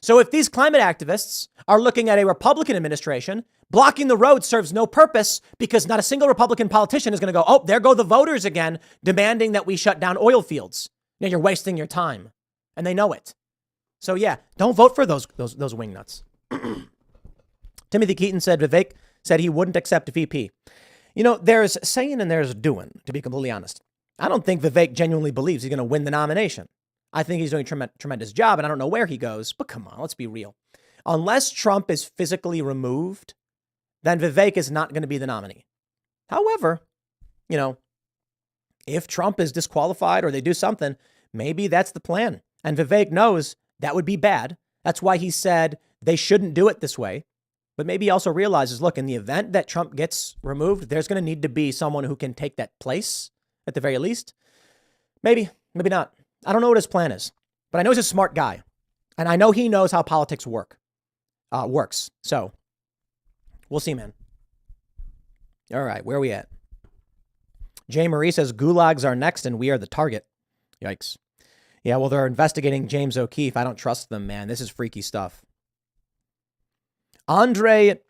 So if these climate activists are looking at a Republican administration, blocking the road serves no purpose because not a single Republican politician is going to go, oh, there go the voters again, demanding that we shut down oil fields. Now you're wasting your time. And they know it. So yeah, don't vote for those wingnuts. Timothy Keaton said Vivek said he wouldn't accept VP. You know, there's saying and there's doing, to be completely honest. I don't think Vivek genuinely believes he's going to win the nomination. I think he's doing a tremendous job, and I don't know where he goes. But come on, let's be real. Unless Trump is physically removed, then Vivek is not going to be the nominee. However, you know, if Trump is disqualified or they do something, maybe that's the plan. And Vivek knows that would be bad. That's why he said they shouldn't do it this way. But maybe he also realizes, look, in the event that Trump gets removed, there's going to need to be someone who can take that place at the very least. Maybe, maybe not. I don't know what his plan is, but I know he's a smart guy. And I know he knows how politics works. So we'll see, man. All right, where are we at? Jay Marie says gulags are next and we are the target. Yikes. Yeah, well, they're investigating James O'Keefe. I don't trust them, man. This is freaky stuff. Andre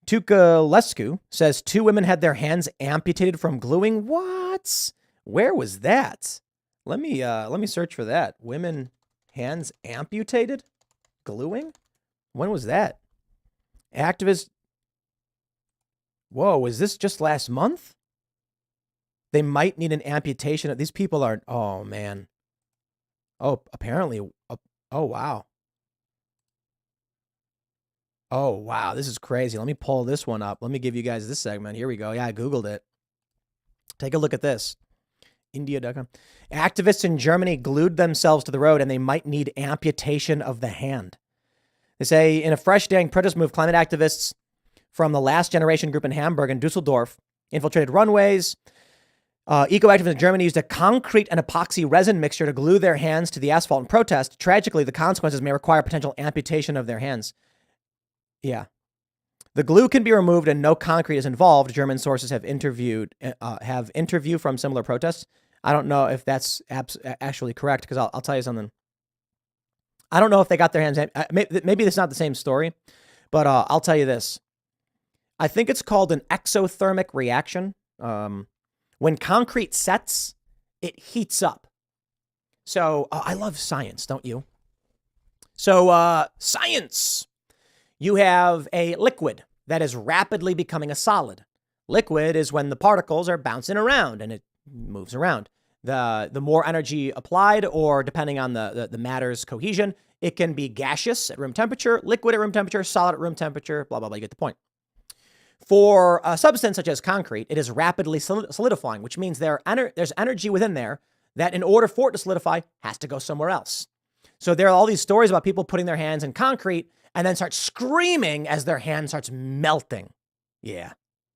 Tukalescu says 2 women had their hands amputated from gluing. What? Where was that? Let me search for that. Women hands amputated? Gluing? When was that? Activist. Whoa, was this just last month? They might need an amputation. These people are, oh man. Oh, apparently. Oh, wow. Oh, wow. This is crazy. Let me pull this one up. Let me give you guys this segment. Here we go. Yeah, I Googled it. Take a look at this. India.com. Activists in Germany glued themselves to the road and they might need amputation of the hand. They say in a fresh day protest move, climate activists from the Last Generation group in Hamburg and Dusseldorf infiltrated runways. Eco-activists in Germany used a concrete and epoxy resin mixture to glue their hands to the asphalt in protest. Tragically, the consequences may require potential amputation of their hands. Yeah. The glue can be removed and no concrete is involved. German sources have interview from similar protests. I don't know if that's actually correct because I'll tell you something. I don't know if they got their hands. Maybe it's not the same story, but I'll tell you this. I think it's called an exothermic reaction. When concrete sets, it heats up. So I love science, don't you? So science. You have a liquid that is rapidly becoming a solid. Liquid is when the particles are bouncing around and it moves around. The more energy applied, or depending on the matter's cohesion, it can be gaseous at room temperature, liquid at room temperature, solid at room temperature, blah, blah, blah. You get the point. For a substance such as concrete, it is rapidly solidifying, which means there's energy within there that in order for it to solidify has to go somewhere else. So there are all these stories about people putting their hands in concrete and then start screaming as their hand starts melting. Yeah,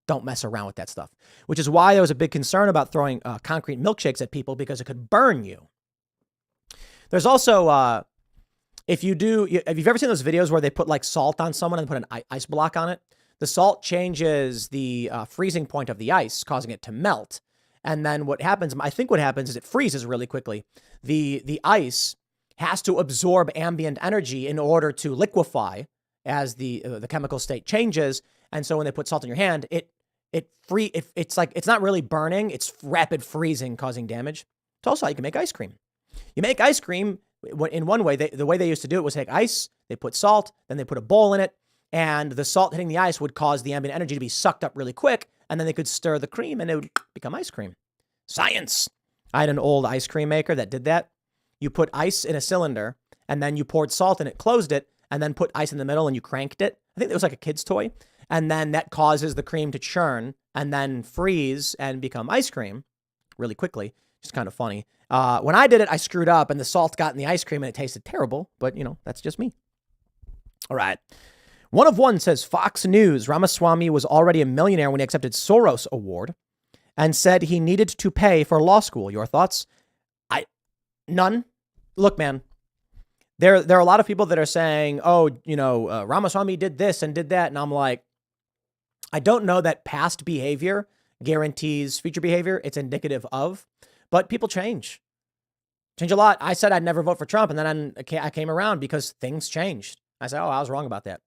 don't mess around with that stuff, which is why there was a big concern about throwing concrete milkshakes at people because it could burn you. There's also, if you've ever seen those videos where they put like salt on someone and put an ice block on it, the salt changes the freezing point of the ice, causing it to melt. And then what happens is it freezes really quickly. The ice has to absorb ambient energy in order to liquefy as the chemical state changes. And so when they put salt in your hand, it's like, it's not really burning. It's rapid freezing, causing damage. It's also how you can make ice cream. You make ice cream in one way. The way they used to do it was take ice, they put salt, then they put a bowl in it, and the salt hitting the ice would cause the ambient energy to be sucked up really quick, and then they could stir the cream and it would become ice cream. Science. I had an old ice cream maker that did that. You put ice in a cylinder, and then you poured salt in it, closed it, and then put ice in the middle, and you cranked it. I think it was like a kid's toy. And then that causes the cream to churn and then freeze and become ice cream really quickly. It's kind of funny. When I did it, I screwed up, and the salt got in the ice cream, and it tasted terrible. But, that's just me. All right. One of one says, Fox News, Ramaswamy was already a millionaire when he accepted Soros Award and said he needed to pay for law school. Your thoughts? None. Look, man, there are a lot of people that are saying, Ramaswamy did this and did that. And I'm like, I don't know that past behavior guarantees future behavior. It's indicative of, but people change a lot. I said I'd never vote for Trump. And then I came around because things changed. I said, I was wrong about that.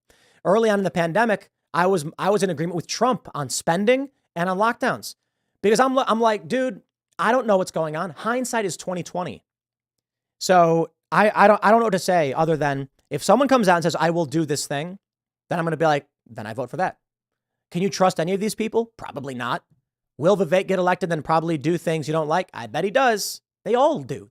Early on in the pandemic, I was in agreement with Trump on spending and on lockdowns because I'm like, dude, I don't know what's going on. Hindsight is 2020. So I don't know what to say other than if someone comes out and says, I will do this thing, then I'm going to be like, then I vote for that. Can you trust any of these people? Probably not. Will Vivek get elected and probably do things you don't like? I bet he does. They all do.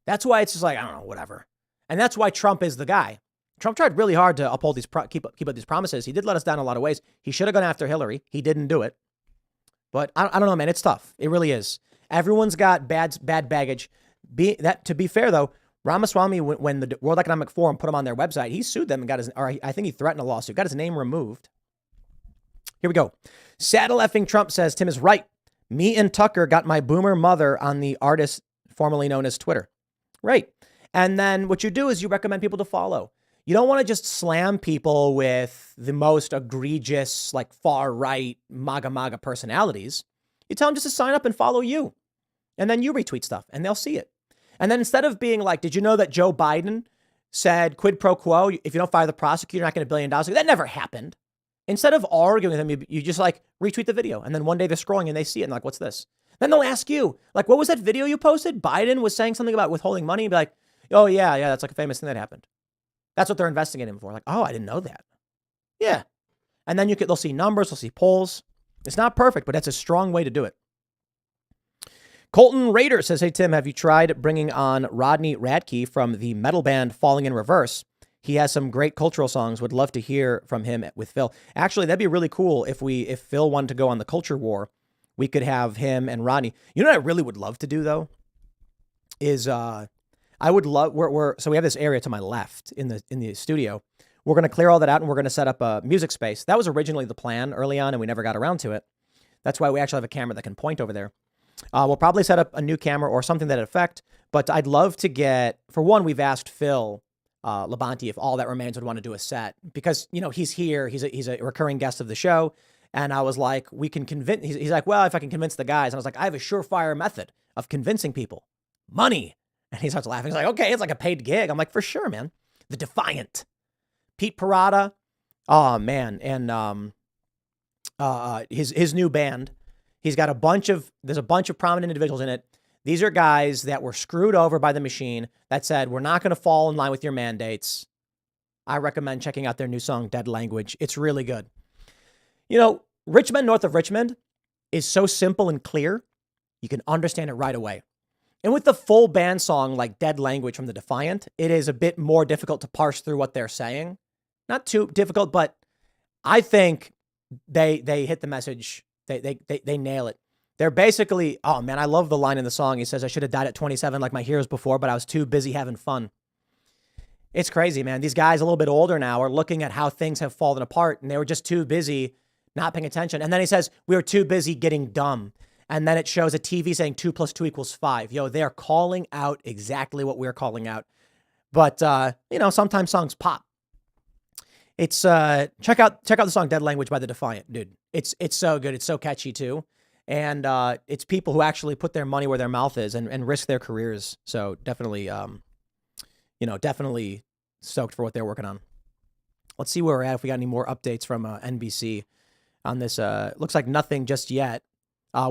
That's why it's just like, I don't know, whatever. And that's why Trump is the guy. Trump tried really hard to uphold keep up these promises. He did let us down in a lot of ways. He should have gone after Hillary. He didn't do it. But I don't know, man. It's tough. It really is. Everyone's got bad baggage. To be fair, though, Ramaswamy, when the World Economic Forum put him on their website, he sued them and I think he threatened a lawsuit, got his name removed. Here we go. Saddle effing Trump says, Tim is right. Me and Tucker got my boomer mother on the artist formerly known as Twitter. Right. And then what you do is you recommend people to follow. You don't want to just slam people with the most egregious, like far right MAGA personalities. You tell them just to sign up and follow you. And then you retweet stuff and they'll see it. And then instead of being like, did you know that Joe Biden said quid pro quo, if you don't fire the prosecutor, you're not getting $1 billion? That never happened. Instead of arguing with them, you just like retweet the video. And then one day they're scrolling and they see it and like, what's this? Then they'll ask you, like, what was that video you posted? Biden was saying something about withholding money. And be like, oh, yeah, that's like a famous thing that happened. That's what they're investigating him for. Like, oh, I didn't know that. Yeah. And then they'll see numbers, they'll see polls. It's not perfect, but that's a strong way to do it. Colton Rader says, hey, Tim, have you tried bringing on Rodney Radke from the metal band Falling in Reverse? He has some great cultural songs. Would love to hear from him with Phil. Actually, that'd be really cool if Phil wanted to go on the culture war. We could have him and Rodney. You know what I really would love to do, though, is I would love, so we have this area to my left in the studio. We're going to clear all that out and we're going to set up a music space. That was originally the plan early on and we never got around to it. That's why we actually have a camera that can point over there. We'll probably set up a new camera or something to that effect, but I'd love to get, for one, we've asked Phil Labonte, if All That Remains would want to do a set, because, you know, he's here. He's a recurring guest of the show. And I was like, we can convince, he's like, well, if I can convince the guys. And I was like, I have a surefire method of convincing people. Money. And he starts laughing. He's like, okay, it's like a paid gig. I'm like, for sure, man. The Defiant. Pete Parada. Oh, man. And his new band. He's got there's a bunch of prominent individuals in it. These are guys that were screwed over by the machine that said, we're not going to fall in line with your mandates. I recommend checking out their new song, Dead Language. It's really good. You know, Richmond, north of Richmond, is so simple and clear, you can understand it right away. And with the full band song like Dead Language from The Defiant, it is a bit more difficult to parse through what they're saying. Not too difficult, but I think they hit the message. They nail it. They're basically, oh man, I love the line in the song. He says, I should have died at 27 like my heroes before, but I was too busy having fun. It's crazy, man. These guys a little bit older now are looking at how things have fallen apart, and they were just too busy not paying attention. And then he says, we were too busy getting dumb. And then it shows a TV saying 2 + 2 = 5. Yo, they're calling out exactly what we're calling out. But, you know, sometimes songs pop. It's, check out the song Dead Language by The Defiant, dude. It's so good. It's so catchy too. And, it's people who actually put their money where their mouth is and risk their careers. So definitely, you know, definitely stoked for what they're working on. Let's see where we're at. If we got any more updates from, NBC on this, looks like nothing just yet.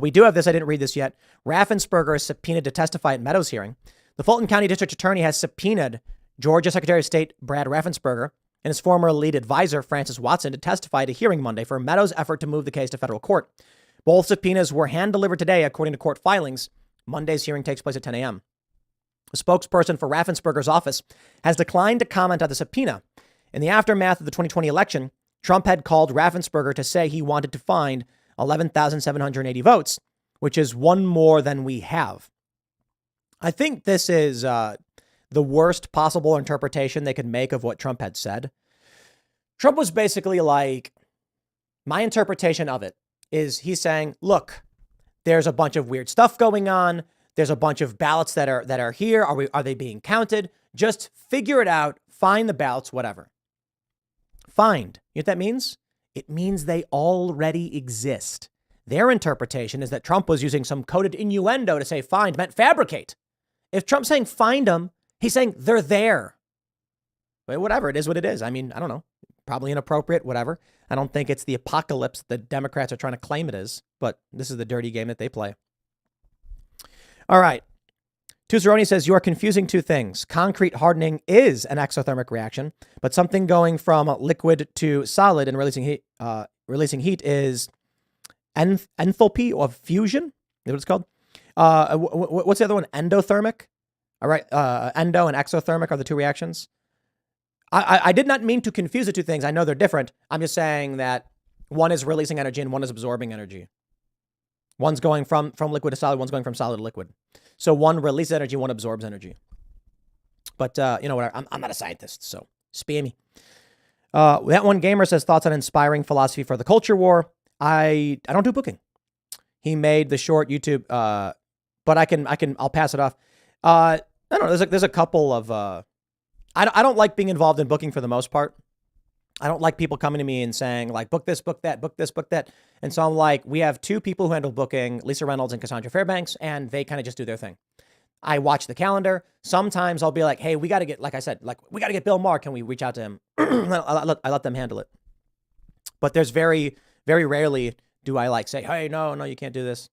We do have this. I didn't read this yet. Raffensperger is subpoenaed to testify at Meadows hearing. The Fulton County District Attorney has subpoenaed Georgia Secretary of State Brad Raffensperger and his former lead advisor, Francis Watson, to testify at a hearing Monday for Meadows' effort to move the case to federal court. Both subpoenas were hand-delivered today, according to court filings. Monday's hearing takes place at 10 a.m. A spokesperson for Raffensperger's office has declined to comment on the subpoena. In the aftermath of the 2020 election, Trump had called Raffensperger to say he wanted to find 11,780 votes, which is one more than we have. I think this is the worst possible interpretation they could make of what Trump had said. Trump was basically like, my interpretation of it is he's saying, look, there's a bunch of weird stuff going on. There's a bunch of ballots that are here. Are they being counted? Just figure it out. Find the ballots, whatever. Find. You know what that means? It means they already exist. Their interpretation is that Trump was using some coded innuendo to say find meant fabricate. If Trump's saying find them, he's saying they're there. But whatever, it is what it is. I mean, I don't know. Probably inappropriate, whatever. I don't think it's the apocalypse the Democrats are trying to claim it is, but this is the dirty game that they play. All right. Tuzeroni says, you are confusing two things. Concrete hardening is an exothermic reaction, but something going from liquid to solid and releasing heat is enthalpy or fusion. Is what it's called? What's the other one? Endothermic. All right. Endo and exothermic are the two reactions. I did not mean to confuse the two things. I know they're different. I'm just saying that one is releasing energy and one is absorbing energy. One's going from liquid to solid. One's going from solid to liquid. So one releases energy, one absorbs energy. But, you know what? I'm not a scientist, so spam me. That one gamer says thoughts on inspiring philosophy for the culture war. I don't do booking. He made the short YouTube, but I'll pass it off. I don't know. There's a couple of, I don't like being involved in booking for the most part. I don't like people coming to me and saying like, book this, book that, book this, book that. And so I'm like, we have two people who handle booking, Lisa Reynolds and Cassandra Fairbanks, and they kind of just do their thing. I watch the calendar. Sometimes I'll be like, hey, we got to get, like I said, like we got to get Bill Maher. Can we reach out to him? I let them handle it. But there's very, very rarely do I like say, hey, no, you can't do this.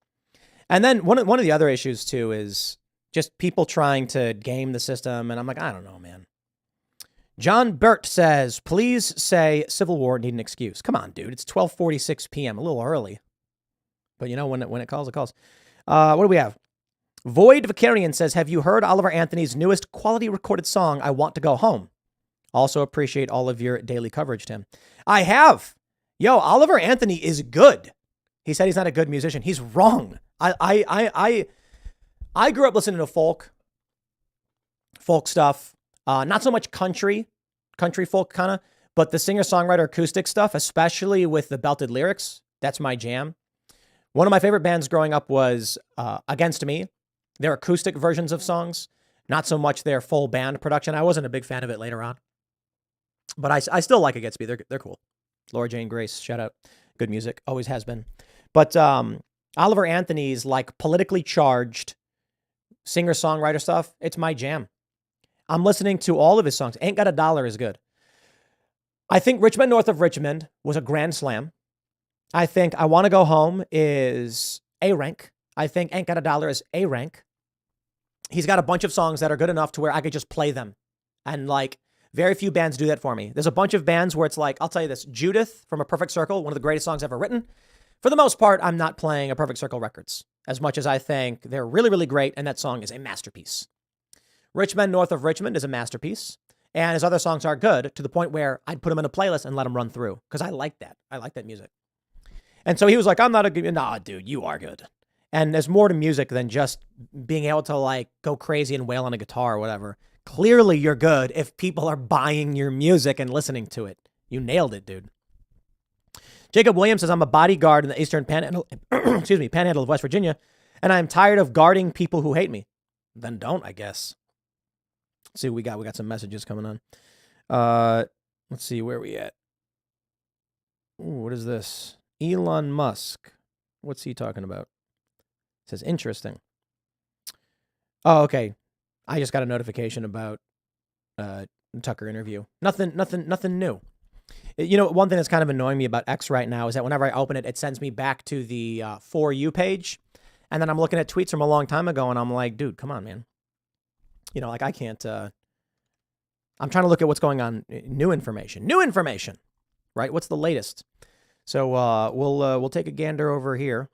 And then one of the other issues too is just people trying to game the system. And I'm like, I don't know, man. John Burt says, please say Civil War need an excuse. Come on, dude. It's 12:46 p.m. A little early. But you know, when it calls, it calls. What do we have? Void Vicarian says, have you heard Oliver Anthony's newest quality recorded song, I Want to Go Home? Also appreciate all of your daily coverage, Tim. I have. Yo, Oliver Anthony is good. He said he's not a good musician. He's wrong. I grew up listening to folk stuff. Not so much country folk kind of, but the singer-songwriter acoustic stuff, especially with the belted lyrics, that's my jam. One of my favorite bands growing up was Against Me. Their acoustic versions of songs. Not so much their full band production. I wasn't a big fan of it later on. But I still like Agatsby. They're cool. Laura Jane Grace, shout out. Good music. Always has been. But Oliver Anthony's like politically charged singer-songwriter stuff, it's my jam. I'm listening to all of his songs. Ain't Got a Dollar is good. I think Richmond North of Richmond was a grand slam. I think I Want to Go Home is A rank. I think Ain't Got a Dollar is A rank. He's got a bunch of songs that are good enough to where I could just play them. And like very few bands do that for me. There's a bunch of bands where it's like, I'll tell you this, Judith from A Perfect Circle, one of the greatest songs ever written. For the most part, I'm not playing A Perfect Circle records as much as I think they're really, really great. And that song is a masterpiece. Richmond North of Richmond is a masterpiece. And his other songs are good to the point where I'd put them in a playlist and let them run through because I like that. I like that music. And so he was like, I'm not a good, nah, dude, you are good. And there's more to music than just being able to like go crazy and wail on a guitar or whatever. Clearly you're good if people are buying your music and listening to it. You nailed it, dude. Jacob Williams says, I'm a bodyguard in the Eastern Panhandle, Panhandle of West Virginia, and I'm tired of guarding people who hate me. Then don't, I guess. Let's see what we got. We got some messages coming on. Let's see where we at. Ooh, what is this? Elon Musk. What's he talking about? It says interesting. Oh, okay. I just got a notification about Tucker interview. Nothing new. You know, one thing that's kind of annoying me about X right now is that whenever I open it, it sends me back to the For You page. And then I'm looking at tweets from a long time ago and I'm like, dude, come on, man. You know, like I can't, I'm trying to look at what's going on. New information, right? What's the latest? So we'll take a gander over here,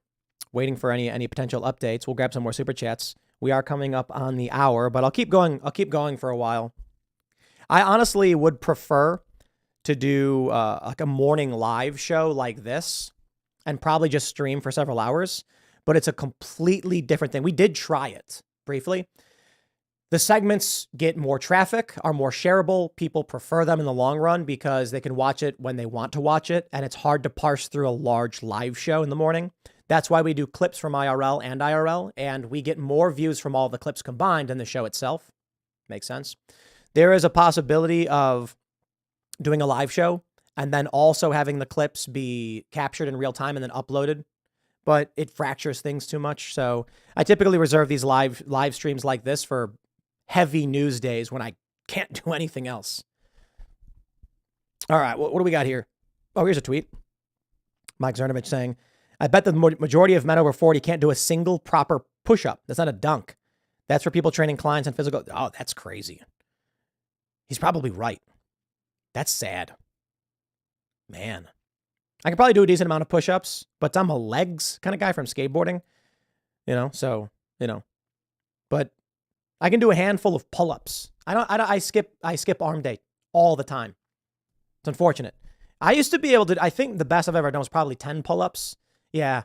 waiting for any potential updates. We'll grab some more super chats. We are coming up on the hour, but I'll keep going for a while. I honestly would prefer to do like a morning live show like this and probably just stream for several hours, but it's a completely different thing. We did try it briefly. The segments get more traffic, are more shareable. People prefer them in the long run because they can watch it when they want to watch it, and it's hard to parse through a large live show in the morning. That's why we do clips from IRL and IRL, and we get more views from all the clips combined than the show itself. Makes sense. There is a possibility of doing a live show and then also having the clips be captured in real time and then uploaded, but it fractures things too much. So I typically reserve these live streams like this for heavy news days when I can't do anything else. All right, what do we got here? Oh, here's a tweet. Mike Zernovich saying, I bet the majority of men over 40 can't do a single proper push-up. That's not a dunk. That's for people training clients and physical. Oh, that's crazy. He's probably right. That's sad. Man. I can probably do a decent amount of push-ups, but I'm a legs kind of guy from skateboarding, but I can do a handful of pull-ups. I skip arm day all the time. It's unfortunate. I used to be able to, I think the best I've ever done was probably 10 pull-ups. Yeah,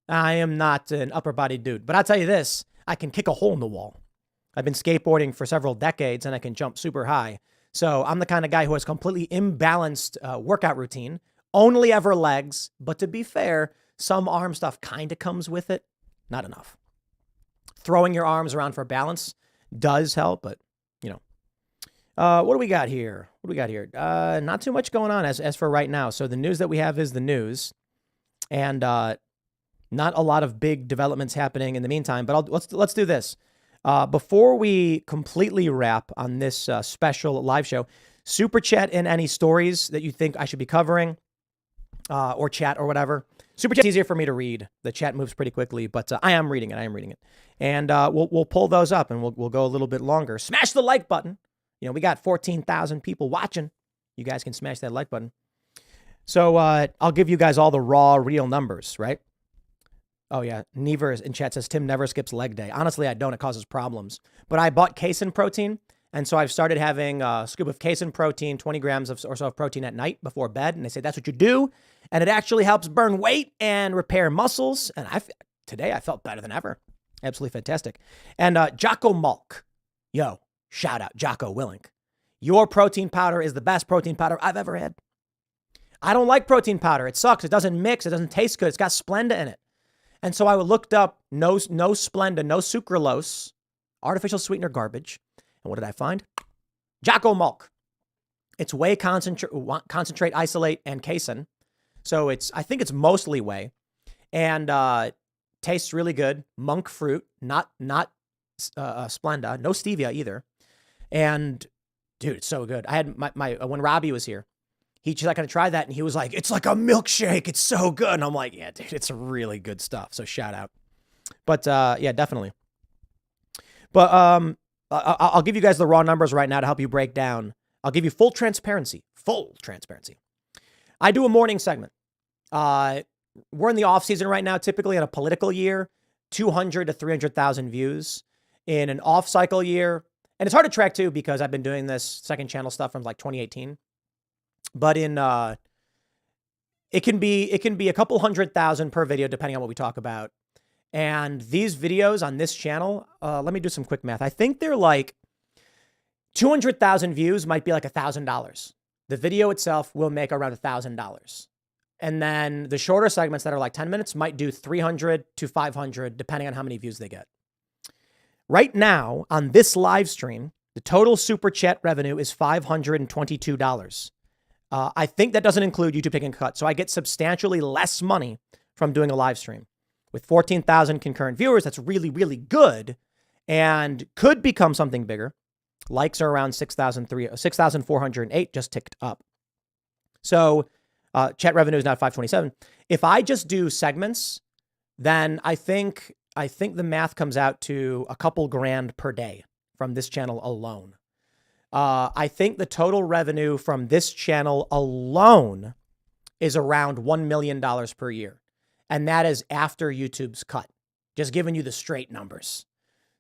I am not an upper body dude, but I'll tell you this, I can kick a hole in the wall. I've been skateboarding for several decades and I can jump super high. So I'm the kind of guy who has completely imbalanced workout routine, only ever legs, but to be fair, some arm stuff kind of comes with it. Not enough. Throwing your arms around for balance does help, but what do we got here? Not too much going on as for right now. So the news that we have is the news, and not a lot of big developments happening in the meantime. But let's do this before we completely wrap on this special live show. Super chat in any stories that you think I should be covering, or chat or whatever. Super chat's easier for me to read. The chat moves pretty quickly, but I am reading it. And we'll pull those up and we'll go a little bit longer. Smash the like button. We got 14,000 people watching. You guys can smash that like button. So I'll give you guys all the raw, real numbers, right? Oh, yeah. Never in chat says Tim never skips leg day. Honestly, I don't. It causes problems. But I bought casein protein, and so I've started having a scoop of casein protein, 20 grams or so of protein at night before bed. And they say that's what you do. And it actually helps burn weight and repair muscles. And today I felt better than ever. Absolutely fantastic. And Jocko Malk. Yo, shout out Jocko Willink. Your protein powder is the best protein powder I've ever had. I don't like protein powder. It sucks. It doesn't mix. It doesn't taste good. It's got Splenda in it. And so I looked up no Splenda, no sucralose, artificial sweetener garbage. And what did I find? Jocko Mulk. It's whey concentrate, isolate, and casein. So I think it's mostly whey, and tastes really good. Monk fruit, not Splenda, no stevia either. And dude, it's so good. I had my when Robbie was here, he's like gonna try that, and he was like, "It's like a milkshake. It's so good." And I'm like, "Yeah, dude, it's really good stuff." So shout out. But yeah, definitely. But I'll give you guys the raw numbers right now to help you break down. I'll give you full transparency. Full transparency. I do a morning segment. We're in the off season right now. Typically in a political year, 200 to 300,000 views. In an off cycle year, and it's hard to track too because I've been doing this second channel stuff from like 2018. But it can be a couple 100,000 per video depending on what we talk about. And these videos on this channel, let me do some quick math. I think they're like 200,000 views might be like $1,000. The video itself will make around $1,000. And then the shorter segments that are like 10 minutes might do 300 to 500 depending on how many views they get. Right now on this live stream, the total super chat revenue is $522. I think that doesn't include YouTube taking a cut. So I get substantially less money from doing a live stream. With 14,000 concurrent viewers, that's really, really good and could become something bigger. Likes are around 6,408, just ticked up. So chat revenue is now 527. If I just do segments, then I think the math comes out to a couple grand per day from this channel alone. I think the total revenue from this channel alone is around $1 million per year. And that is after YouTube's cut. Just giving you the straight numbers.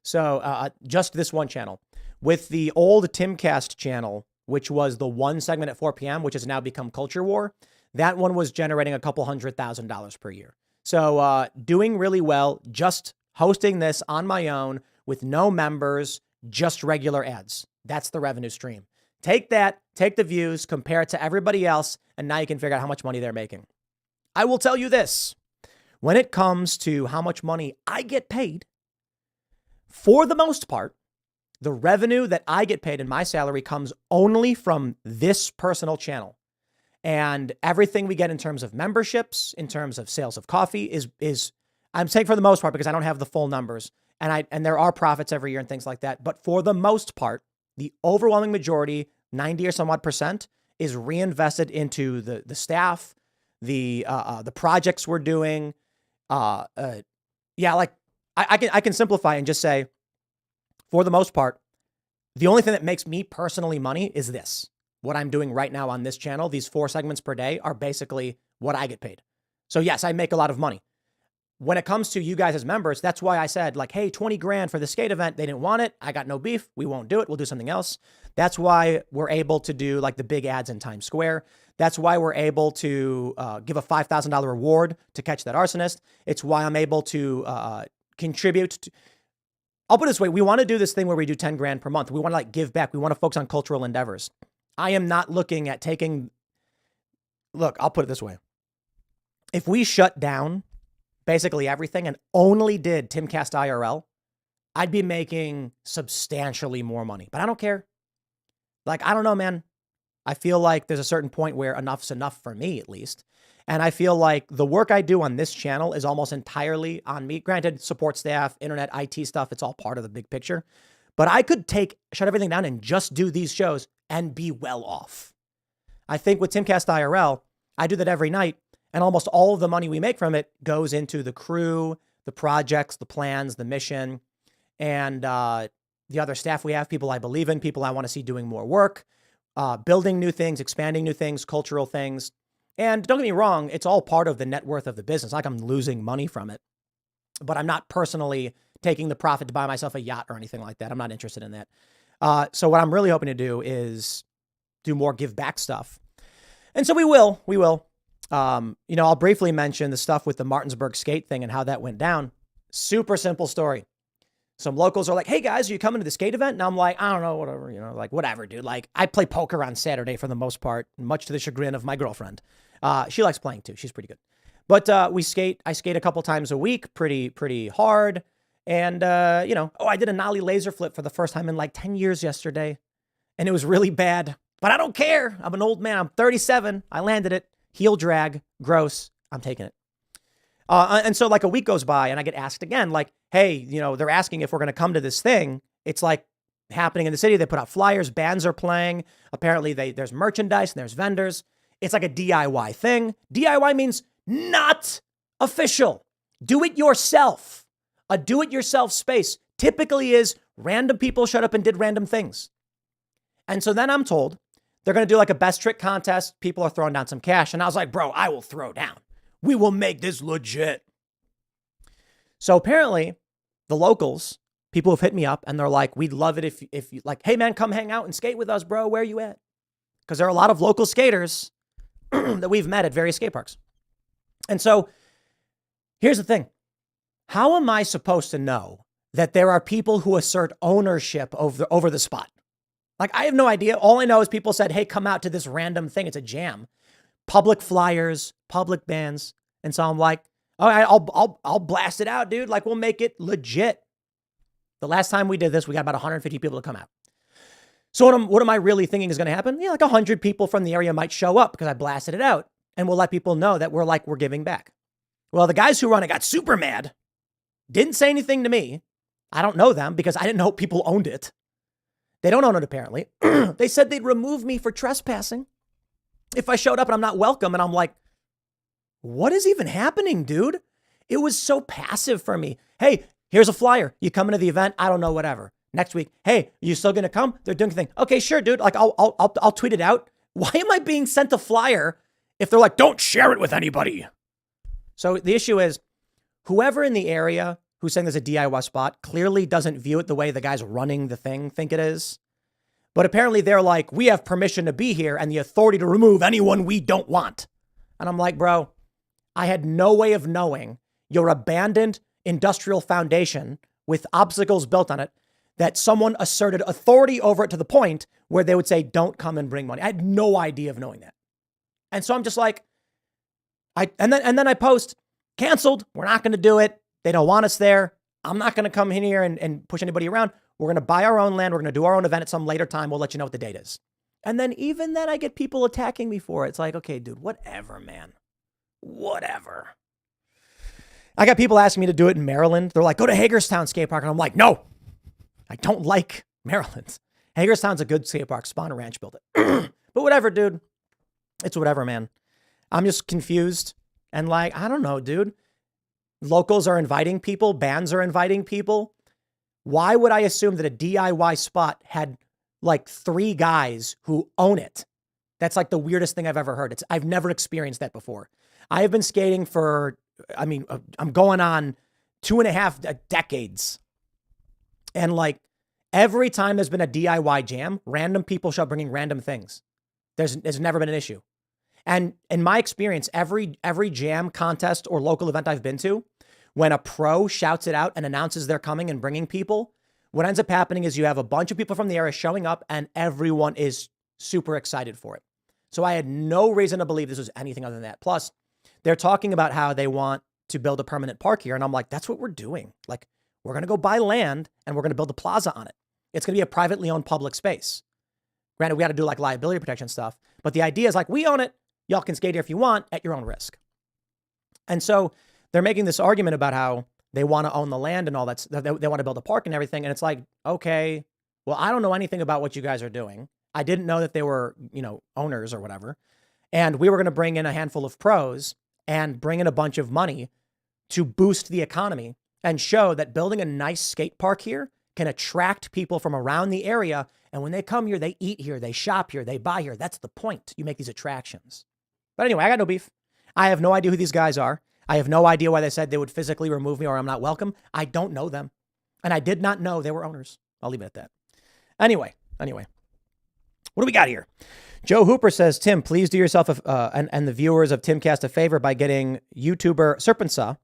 So just this one channel. With the old Timcast channel, which was the one segment at 4 p.m., which has now become Culture War, that one was generating a couple $100,000 per year. So doing really well, just hosting this on my own with no members, just regular ads. That's the revenue stream. Take that, take the views, compare it to everybody else, and now you can figure out how much money they're making. I will tell you this. When it comes to how much money I get paid, for the most part, the revenue that I get paid in my salary comes only from this personal channel. And everything we get in terms of memberships, in terms of sales of coffee is I'm saying for the most part because I don't have the full numbers and there are profits every year and things like that. But for the most part, the overwhelming majority, 90 or some odd percent, is reinvested into the staff, the projects we're doing. Like I can simplify and just say, for the most part, the only thing that makes me personally money is this. What I'm doing right now on this channel, these 4 segments per day are basically what I get paid. So yes, I make a lot of money. When it comes to you guys as members, that's why I said like, hey, 20 grand for the skate event. They didn't want it. I got no beef. We won't do it. We'll do something else. That's why we're able to do like the big ads in Times Square. That's why we're able to give a $5,000 reward to catch that arsonist. It's why I'm able to contribute to, I'll put it this way. We want to do this thing where we do 10 grand per month. We want to like give back. We want to focus on cultural endeavors. I am not looking at look, I'll put it this way. If we shut down basically everything and only did Timcast IRL, I'd be making substantially more money, but I don't care. Like, I don't know, man. I feel like there's a certain point where enough's enough for me, at least. And I feel like the work I do on this channel is almost entirely on me. Granted, support staff, internet, IT stuff, it's all part of the big picture. But I could shut everything down and just do these shows and be well off. I think with Timcast IRL, I do that every night. And almost all of the money we make from it goes into the crew, the projects, the plans, the mission, and the other staff we have, people I believe in, people I want to see doing more work, building new things, expanding new things, cultural things. And don't get me wrong, it's all part of the net worth of the business. Like I'm losing money from it, but I'm not personally taking the profit to buy myself a yacht or anything like that. I'm not interested in that. So what I'm really hoping to do is do more give back stuff. And so we will. I'll briefly mention the stuff with the Martinsburg skate thing and how that went down. Super simple story. Some locals are like, hey guys, are you coming to the skate event? And I'm like, I don't know, whatever, like whatever, dude. Like I play poker on Saturday for the most part, much to the chagrin of my girlfriend. She likes playing too. She's pretty good. But I skate a couple times a week, pretty hard. And, I did a nollie laser flip for the first time in like 10 years yesterday. And it was really bad. But I don't care. I'm an old man. I'm 37. I landed it. Heel drag. Gross. I'm taking it. And so like a week goes by and I get asked again, like, hey, they're asking if we're going to come to this thing. It's like happening in the city. They put out flyers. Bands are playing. Apparently there's merchandise and there's vendors. It's like a DIY thing. DIY means not official. Do it yourself. A do-it-yourself space typically is random people showed up and did random things. And so then I'm told they're going to do like a best trick contest. People are throwing down some cash. And I was like, bro, I will throw down. We will make this legit. So apparently the locals, people have hit me up and they're like, we'd love it if you like, hey man, come hang out and skate with us, bro. Where are you at? Because there are a lot of local skaters that we've met at various skate parks. And so here's the thing. How am I supposed to know that there are people who assert ownership over the spot? Like, I have no idea. All I know is people said, hey, come out to this random thing. It's a jam. Public flyers, public bands. And so I'm like, all right, I'll blast it out, dude. Like, we'll make it legit. The last time we did this, we got about 150 people to come out. So what am I really thinking is going to happen? Yeah, like 100 people from the area might show up because I blasted it out. And we'll let people know that we're giving back. Well, the guys who run it got super mad. Didn't say anything to me. I don't know them because I didn't know people owned it. They don't own it, apparently. They said they'd remove me for trespassing if I showed up and I'm not welcome. And I'm like, what is even happening, dude? It was so passive for me. Hey, here's a flyer. You coming to the event? I don't know, whatever. Next week, hey, you still going to come? They're doing a thing. Okay, sure, dude. Like, I'll tweet it out. Why am I being sent a flyer if they're like, don't share it with anybody? So the issue is, whoever in the area who's saying there's a DIY spot clearly doesn't view it the way the guys running the thing think it is. But apparently they're like, we have permission to be here and the authority to remove anyone we don't want. And I'm like, bro, I had no way of knowing your abandoned industrial foundation with obstacles built on it that someone asserted authority over it to the point where they would say, don't come and bring money. I had no idea of knowing that. And so I'm just like, and then I post, canceled. We're not going to do it. They don't want us there. I'm not going to come in here and push anybody around. We're going to buy our own land. We're going to do our own event at some later time. We'll let you know what the date is. And then even then I get people attacking me for it. It's like, okay, dude, whatever, man. Whatever. I got people asking me to do it in Maryland. They're like, go to Hagerstown skate park. And I'm like, no, I don't like Maryland. Hagerstown's a good skate park. Spawn a ranch, build it. But whatever, dude. It's whatever, man. I'm just confused. And like, I don't know, dude. Locals are inviting people. Bands are inviting people. Why would I assume that a DIY spot had like 3 guys who own it? That's like the weirdest thing I've ever heard. I've never experienced that before. I have been skating for, I'm going on 2.5 decades. And like every time there's been a DIY jam, random people show up bringing random things. There's never been an issue. And in my experience, every jam contest or local event I've been to, when a pro shouts it out and announces they're coming and bringing people, what ends up happening is you have a bunch of people from the area showing up and everyone is super excited for it. So I had no reason to believe this was anything other than that. Plus, they're talking about how they want to build a permanent park here. And I'm like, that's what we're doing. Like, we're going to go buy land and we're going to build a plaza on it. It's going to be a privately owned public space. Granted, we got to do like liability protection stuff. But the idea is like, we own it. Y'all can skate here if you want at your own risk. And so they're making this argument about how they want to own the land and all that. They want to build a park and everything. And it's like, okay, well, I don't know anything about what you guys are doing. I didn't know that they were, owners or whatever. And we were going to bring in a handful of pros and bring in a bunch of money to boost the economy and show that building a nice skate park here can attract people from around the area. And when they come here, they eat here, they shop here, they buy here. That's the point. You make these attractions. But anyway, I got no beef. I have no idea who these guys are. I have no idea why they said they would physically remove me or I'm not welcome. I don't know them. And I did not know they were owners. I'll leave it at that. Anyway. What do we got here? Joe Hooper says, Tim, please do yourself and the viewers of Timcast a favor by getting YouTuber Serpentsaw,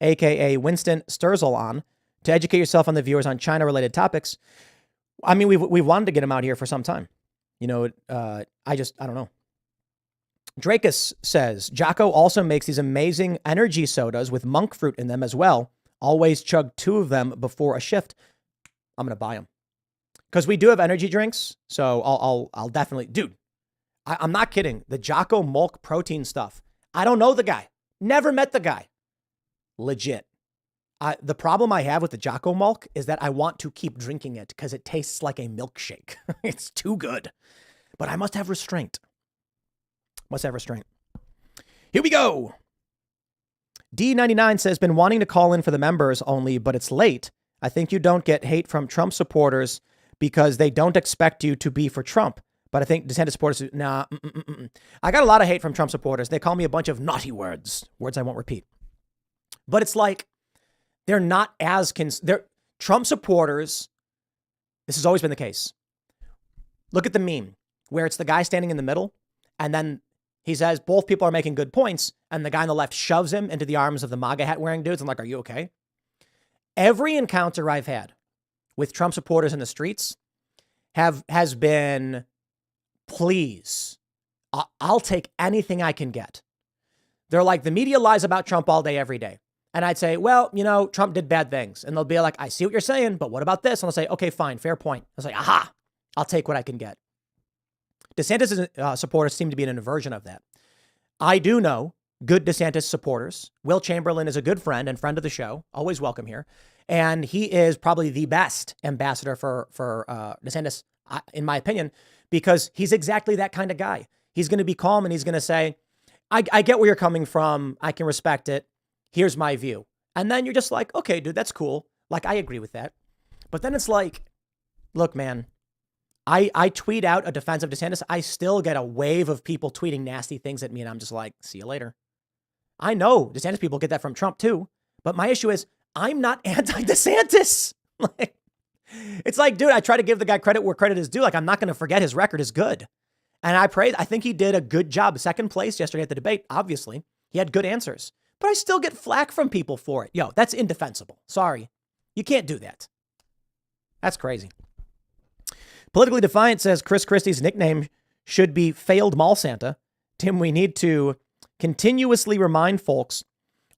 a.k.a. Winston Sturzel, on to educate yourself and the viewers on China-related topics. I mean, we've wanted to get him out here for some time. I don't know. Drakus says, Jocko also makes these amazing energy sodas with monk fruit in them as well. Always chug 2 of them before a shift. I'm going to buy them. Because we do have energy drinks. So I'll definitely, dude, I'm not kidding. The Jocko Mulk protein stuff. I don't know the guy. Never met the guy. Legit. The problem I have with the Jocko Mulk is that I want to keep drinking it because it tastes like a milkshake. It's too good. But I must have restraint. Here we go. D99 says, been wanting to call in for the members only, but it's late. I think you don't get hate from Trump supporters because they don't expect you to be for Trump. But I think DeSantis supporters, I got a lot of hate from Trump supporters. They call me a bunch of naughty words I won't repeat. But it's like, they're not as, they're Trump supporters. This has always been the case. Look at the meme where it's the guy standing in the middle and then he says both people are making good points and the guy on the left shoves him into the arms of the MAGA hat wearing dudes. I'm like, are you okay? Every encounter I've had with Trump supporters in the streets has been, please, I'll take anything I can get. They're like, the media lies about Trump all day, every day. And I'd say, well, Trump did bad things. And they'll be like, I see what you're saying, but what about this? And I'll say, okay, fine, fair point. I was like, aha, I'll take what I can get. DeSantis supporters seem to be an inversion of that. I do know good DeSantis supporters. Will Chamberlain is a good friend and friend of the show. Always welcome here. And he is probably the best ambassador for DeSantis, in my opinion, because he's exactly that kind of guy. He's going to be calm and he's going to say, I get where you're coming from. I can respect it. Here's my view. And then you're just like, okay, dude, that's cool. Like, I agree with that. But then it's like, look, man, I tweet out a defense of DeSantis. I still get a wave of people tweeting nasty things at me. And I'm just like, see you later. I know DeSantis people get that from Trump too. But my issue is I'm not anti-DeSantis. Like, it's like, dude, I try to give the guy credit where credit is due. Like, I'm not going to forget his record is good. And I think he did a good job. Second place yesterday at the debate, obviously. He had good answers. But I still get flack from people for it. Yo, that's indefensible. Sorry. You can't do that. That's crazy. Politically Defiant says Chris Christie's nickname should be Failed Mall Santa. Tim, we need to continuously remind folks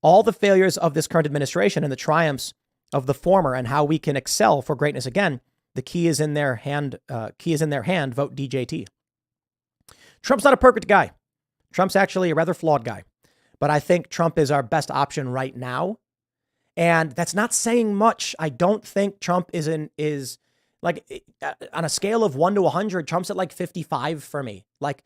all the failures of this current administration and the triumphs of the former and how we can excel for greatness again. The key is in their hand. Vote DJT. Trump's not a perfect guy. Trump's actually a rather flawed guy. But I think Trump is our best option right now. And that's not saying much. I don't think Trump is like on a scale of 1 to 100, Trump's at like 55 for me. Like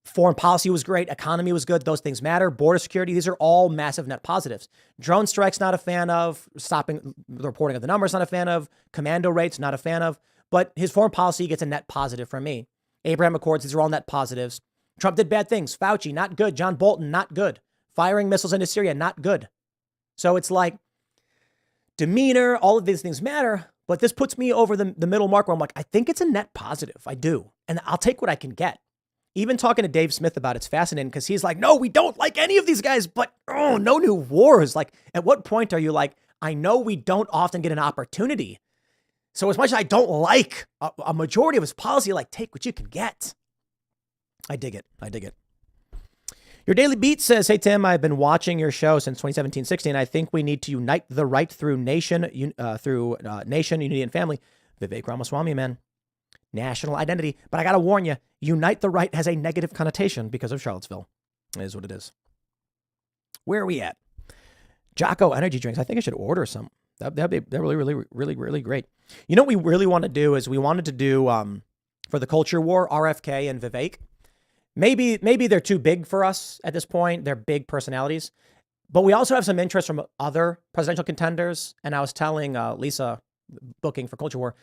foreign policy was great. Economy was good. Those things matter. Border security. These are all massive net positives. Drone strikes, not a fan of. Stopping the reporting of the numbers, not a fan of. Commando rates, not a fan of. But his foreign policy gets a net positive from me. Abraham Accords, these are all net positives. Trump did bad things. Fauci, not good. John Bolton, not good. Firing missiles into Syria, not good. So it's like demeanor, all of these things matter, but this puts me over the middle mark where I'm like, I think it's a net positive. I do. And I'll take what I can get. Even talking to Dave Smith about it's fascinating because he's like, no, we don't like any of these guys, but no new wars. Like, at what point are you like, I know we don't often get an opportunity. So as much as I don't like a majority of his policy, like, take what you can get. I dig it. Your Daily Beat says, hey, Tim, I've been watching your show since 2017-16. I think we need to unite the right through nation, unity, and family. Vivek Ramaswamy, man. National identity. But I got to warn you, unite the right has a negative connotation because of Charlottesville. It is what it is. Where are we at? Jocko energy drinks. I think I should order some. That'd be really great. You know what we really want to do is we wanted to do for the culture war, RFK and Vivek. Maybe they're too big for us at this point. They're big personalities, but we also have some interest from other presidential contenders. And I was telling Lisa, booking for Culture War,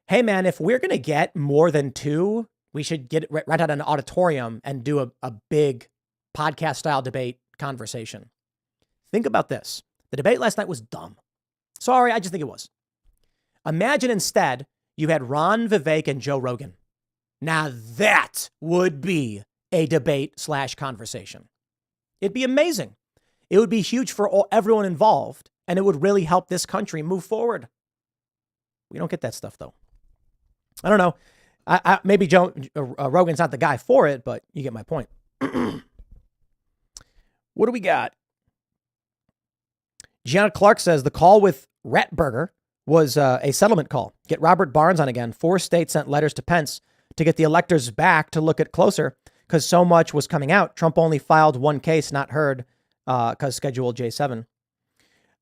hey man, if we're going to get more than 2, we should rent out an auditorium and do a big podcast style debate conversation. Think about this. The debate last night was dumb. Sorry, I just think it was. Imagine instead you had Ron, Vivek, and Joe Rogan. Now that would be a debate/conversation. It'd be amazing. It would be huge for everyone involved, and it would really help this country move forward. We don't get that stuff, though. I don't know. Maybe Joe Rogan's not the guy for it, but you get my point. What do we got? Gianna Clark says the call with Ratburger was a settlement call. Get Robert Barnes on again. 4 states sent letters to Pence to get the electors back to look at closer because so much was coming out. Trump only filed 1 case not heard because scheduled J7.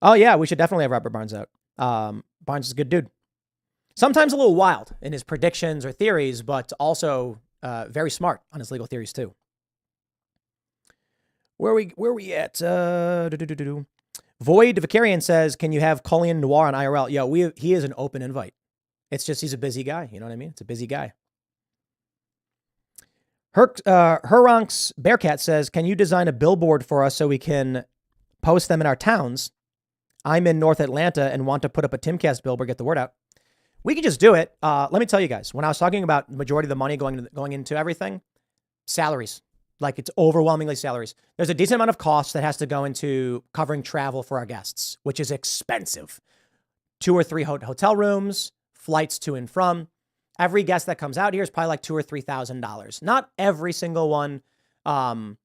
Oh, yeah, we should definitely have Robert Barnes out. Barnes is a good dude. Sometimes a little wild in his predictions or theories, but also very smart on his legal theories, too. Where we at? Void Vicarian says, can you have Colleen Noir on IRL? Yo, he is an open invite. It's just he's a busy guy. You know what I mean? It's a busy guy. Heronx Bearcat says, can you design a billboard for us so we can post them in our towns? I'm in North Atlanta and want to put up a Timcast billboard, get the word out. We could just do it. Let me tell you guys, when I was talking about the majority of the money going into everything, salaries. Like it's overwhelmingly salaries. There's a decent amount of cost that has to go into covering travel for our guests, which is expensive. 2 or 3 hotel rooms, flights to and from. Every guest that comes out here is probably like $2,000 or $3,000. Not every single one, but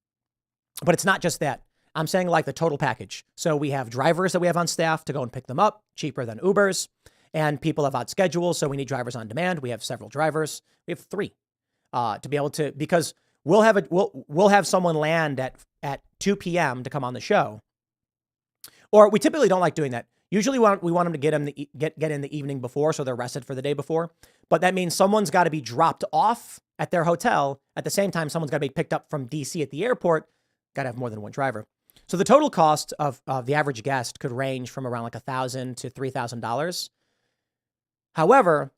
it's not just that. I'm saying like the total package. So we have drivers that we have on staff to go and pick them up, cheaper than Ubers, and people have odd schedules, so we need drivers on demand. We have several drivers. We have 3 to be able to, because we'll have someone land at 2 p.m. to come on the show. Or we typically don't like doing that. Usually we want them to get in the evening before, so they're rested for the day before. But that means someone's got to be dropped off at their hotel. At the same time, someone's got to be picked up from DC at the airport. Got to have more than 1 driver. So the total cost of the average guest could range from around like $1,000 to $3,000. However,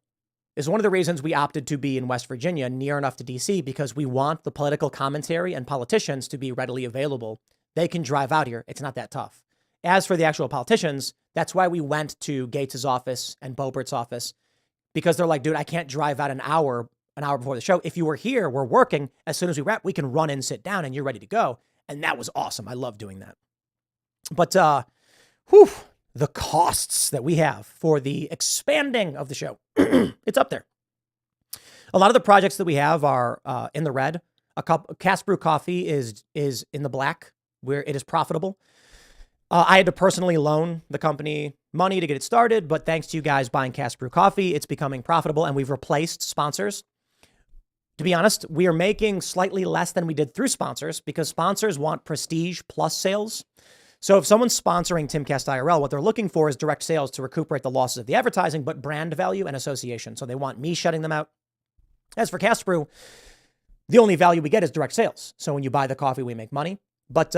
is one of the reasons we opted to be in West Virginia, near enough to DC, because we want the political commentary and politicians to be readily available. They can drive out here. It's not that tough. As for the actual politicians, that's why we went to Gates's office and Boebert's office, because they're like, dude, I can't drive out an hour before the show. If you were here, we're working. As soon as we wrap, we can run in, sit down, and you're ready to go. And that was awesome. I love doing that. But, the costs that we have for the expanding of the show, it's up there. A lot of the projects that we have are in the red. Cast Brew Coffee is in the black, where it is profitable. I had to personally loan the company money to get it started, but thanks to you guys buying Cast Brew Coffee, it's becoming profitable, and we've replaced sponsors. To be honest, we are making slightly less than we did through sponsors because sponsors want prestige plus sales. So if someone's sponsoring Timcast IRL, what they're looking for is direct sales to recuperate the losses of the advertising, but brand value and association. So they want me shutting them out. As for Cast Brew, the only value we get is direct sales. So when you buy the coffee, we make money. But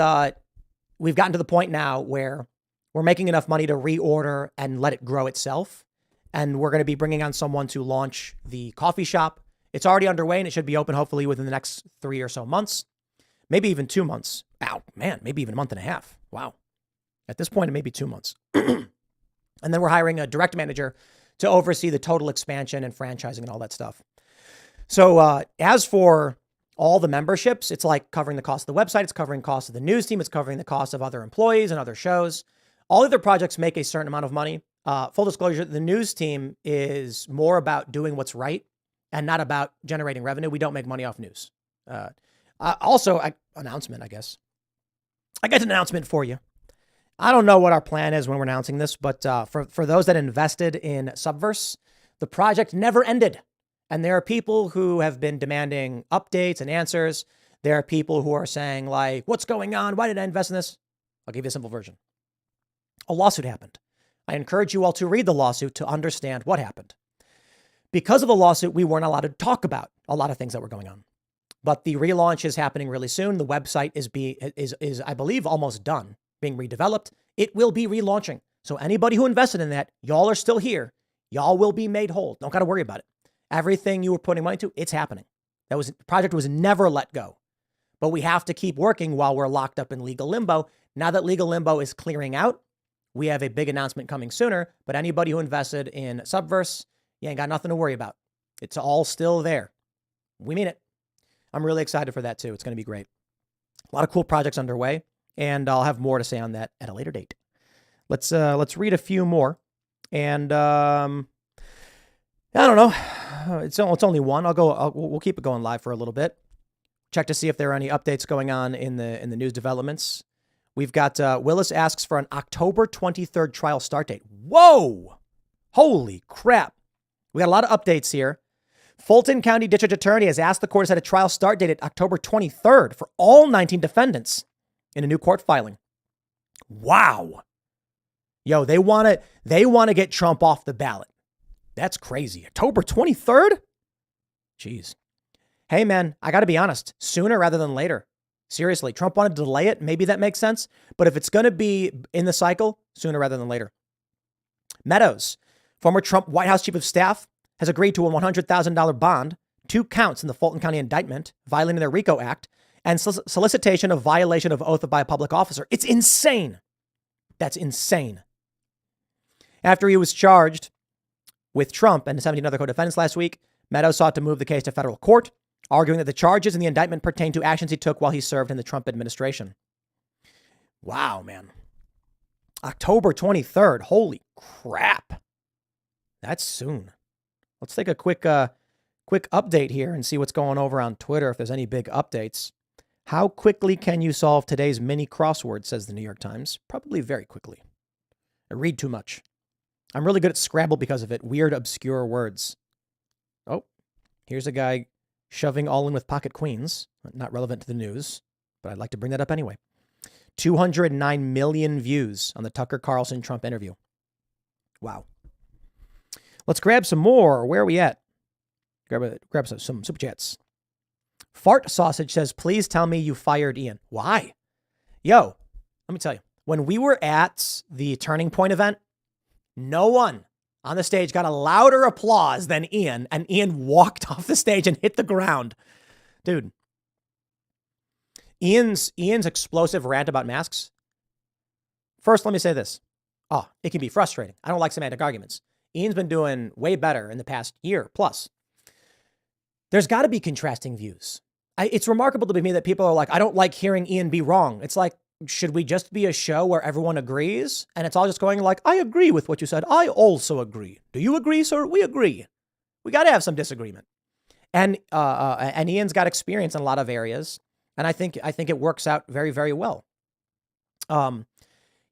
we've gotten to the point now where we're making enough money to reorder and let it grow itself. And we're going to be bringing on someone to launch the coffee shop. It's already underway and it should be open hopefully within the next 3 or so months, maybe even 2 months. Ow, man, maybe even a month and a half. Wow. At this point, it may be 2 months. And then we're hiring a direct manager to oversee the total expansion and franchising and all that stuff. So as for all the memberships, it's like covering the cost of the website. It's covering cost of the news team. It's covering the cost of other employees and other shows. All other projects make a certain amount of money. Full disclosure, the news team is more about doing what's right and not about generating revenue. We don't make money off news. Announcement, I guess. I got an announcement for you. I don't know what our plan is when we're announcing this, but for those that invested in Subverse, the project never ended. And there are people who have been demanding updates and answers. There are people who are saying like, what's going on? Why did I invest in this? I'll give you a simple version. A lawsuit happened. I encourage you all to read the lawsuit to understand what happened. Because of the lawsuit, we weren't allowed to talk about a lot of things that were going on. But the relaunch is happening really soon. The website is I believe almost done being redeveloped. It will be relaunching. So anybody who invested in that, y'all are still here. Y'all will be made whole. Don't got to worry about it. Everything you were putting money to, it's happening. The project was never let go. But we have to keep working while we're locked up in legal limbo. Now that legal limbo is clearing out, we have a big announcement coming sooner. But anybody who invested in Subverse, you ain't got nothing to worry about. It's all still there. We mean it. I'm really excited for that too. It's going to be great. A lot of cool projects underway, and I'll have more to say on that at a later date. Let's read a few more, and I don't know. It's only one. We'll keep it going live for a little bit. Check to see if there are any updates going on in the news developments. We've got Willis asks for an October 23rd trial start date. Whoa! Holy crap. We got a lot of updates here. Fulton County District Attorney has asked the court to set a trial start date at October 23rd for all 19 defendants in a new court filing. Wow. Yo, they want to get Trump off the ballot. That's crazy. October 23rd? Jeez. Hey, man, I got to be honest. Sooner rather than later. Seriously, Trump wanted to delay it. Maybe that makes sense. But if it's going to be in the cycle, sooner rather than later. Meadows, former Trump White House chief of staff, has agreed to a $100,000 bond, 2 counts in the Fulton County indictment, violating the RICO Act, and solicitation of violation of oath by a public officer. It's insane. That's insane. After he was charged with Trump and 17 other co-defendants last week, Meadows sought to move the case to federal court, arguing that the charges in the indictment pertain to actions he took while he served in the Trump administration. Wow, man. October 23rd. Holy crap. That's soon. Let's take a quick update here and see what's going over on Twitter, if there's any big updates. How quickly can you solve today's mini crossword, says the New York Times. Probably very quickly. I read too much. I'm really good at Scrabble because of it. Weird, obscure words. Oh, here's a guy shoving all in with pocket queens. Not relevant to the news, but I'd like to bring that up anyway. 209 million views on the Tucker Carlson Trump interview. Wow. Let's grab some more. Where are we at? Grab some super chats. Fart Sausage says, please tell me you fired Ian. Why? Yo, let me tell you. When we were at the Turning Point event, no one on the stage got a louder applause than Ian, and Ian walked off the stage and hit the ground. Dude, Ian's explosive rant about masks. First, let me say this. Oh, it can be frustrating. I don't like semantic arguments. Ian's been doing way better in the past year plus. There's got to be contrasting views. It's remarkable to me that people are like, I don't like hearing Ian be wrong. It's like, should we just be a show where everyone agrees? And it's all just going like, I agree with what you said. I also agree. Do you agree, sir? We agree. We got to have some disagreement. And Ian's got experience in a lot of areas. And I think it works out very, very well.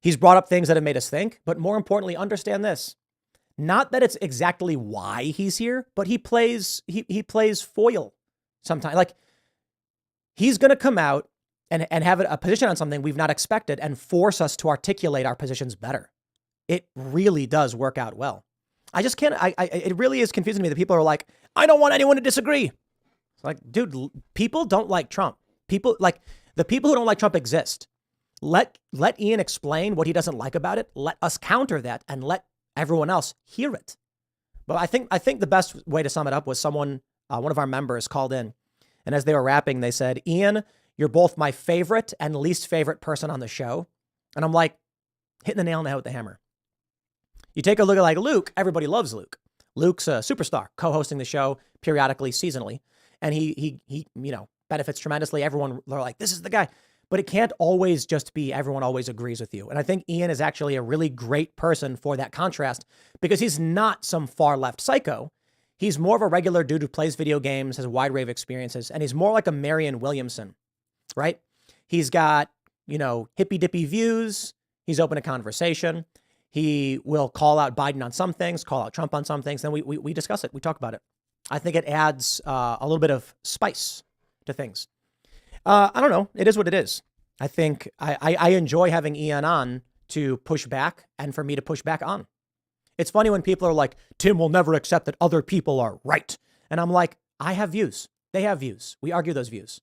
He's brought up things that have made us think, but more importantly, understand this. Not that it's exactly why he's here, but he plays foil sometimes. Like, he's going to come out and have a position on something we've not expected and force us to articulate our positions better. It really does work out well. I just can't, it really is confusing to me that people are like, I don't want anyone to disagree. It's like, dude, people don't like Trump. People, like, the people who don't like Trump exist. Let Ian explain what he doesn't like about it. Let us counter that and let everyone else hear it. But I think the best way to sum it up was one of our members called in, and as they were rapping, they said, Ian, you're both my favorite and least favorite person on the show. And I'm like, hitting the nail on the head with the hammer. You take a look at like Luke, everybody loves Luke. Luke's a superstar, co-hosting the show periodically, seasonally. And he benefits tremendously. Everyone, they're like, this is the guy. But it can't always just be everyone always agrees with you. And I think Ian is actually a really great person for that contrast because he's not some far left psycho. He's more of a regular dude who plays video games, has a wide range of experiences, and he's more like a Marianne Williamson, right? He's got, hippy dippy views. He's open to conversation. He will call out Biden on some things, call out Trump on some things. Then we discuss it. We talk about it. I think it adds a little bit of spice to things. I don't know. It is what it is. I think I enjoy having Ian on to push back and for me to push back on. It's funny when people are like, Tim will never accept that other people are right. And I'm like, I have views. They have views. We argue those views.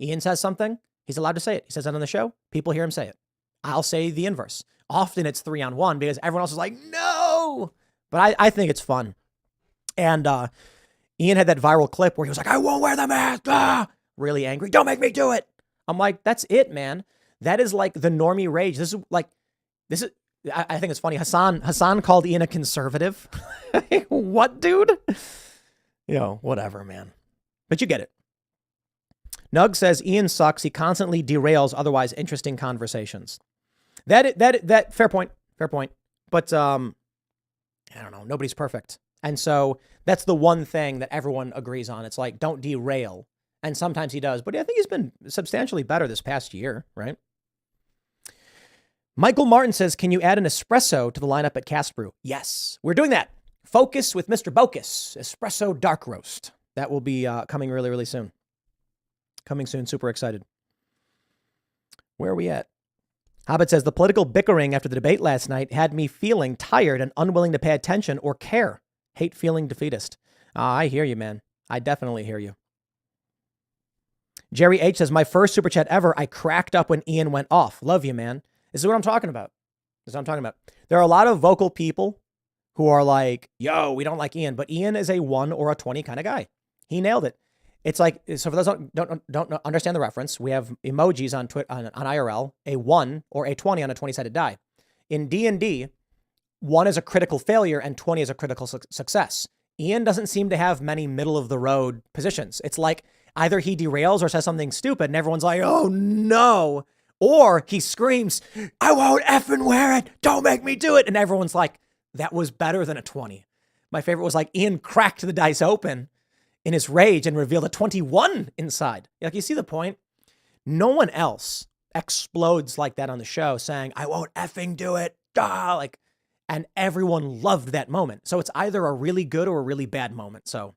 Ian says something. He's allowed to say it. He says that on the show. People hear him say it. I'll say the inverse. Often it's 3-on-1 because everyone else is like, no. But I think it's fun. And Ian had that viral clip where he was like, I won't wear the mask. Ah! Really angry. Don't make me do it. I'm like, that's it, man. That is like the normie rage. This is, I think it's funny. Hassan called Ian a conservative. What, dude? Whatever, man. But you get it. Nug says Ian sucks. He constantly derails otherwise interesting conversations. That fair point. But I don't know. Nobody's perfect. And so that's the one thing that everyone agrees on. It's like, don't derail. And sometimes he does, but I think he's been substantially better this past year, right? Michael Martin says, can you add an espresso to the lineup at Cast Brew? Yes, we're doing that. Focus with Mr. Bocus, espresso dark roast. That will be coming really, really soon. Coming soon, super excited. Where are we at? Hobbit says, the political bickering after the debate last night had me feeling tired and unwilling to pay attention or care. Hate feeling defeatist. I hear you, man. I definitely hear you. Jerry H says, my first super chat ever, I cracked up when Ian went off. Love you, man. This is what I'm talking about. There are a lot of vocal people who are like, yo, we don't like Ian, but Ian is a 1 or a 20 kind of guy. He nailed it. It's like, so for those who don't understand the reference, we have emojis on IRL, a 1 or a 20 on a 20-sided die. In D&D, 1 is a critical failure and 20 is a critical success. Ian doesn't seem to have many middle of the road positions. It's like either he derails or says something stupid and everyone's like, oh no. Or he screams, I won't effing wear it. Don't make me do it. And everyone's like, that was better than a 20. My favorite was like Ian cracked the dice open in his rage and revealed a 21 inside. Like, you see the point? No one else explodes like that on the show saying, I won't effing do it. Like, and everyone loved that moment. So it's either a really good or a really bad moment. So,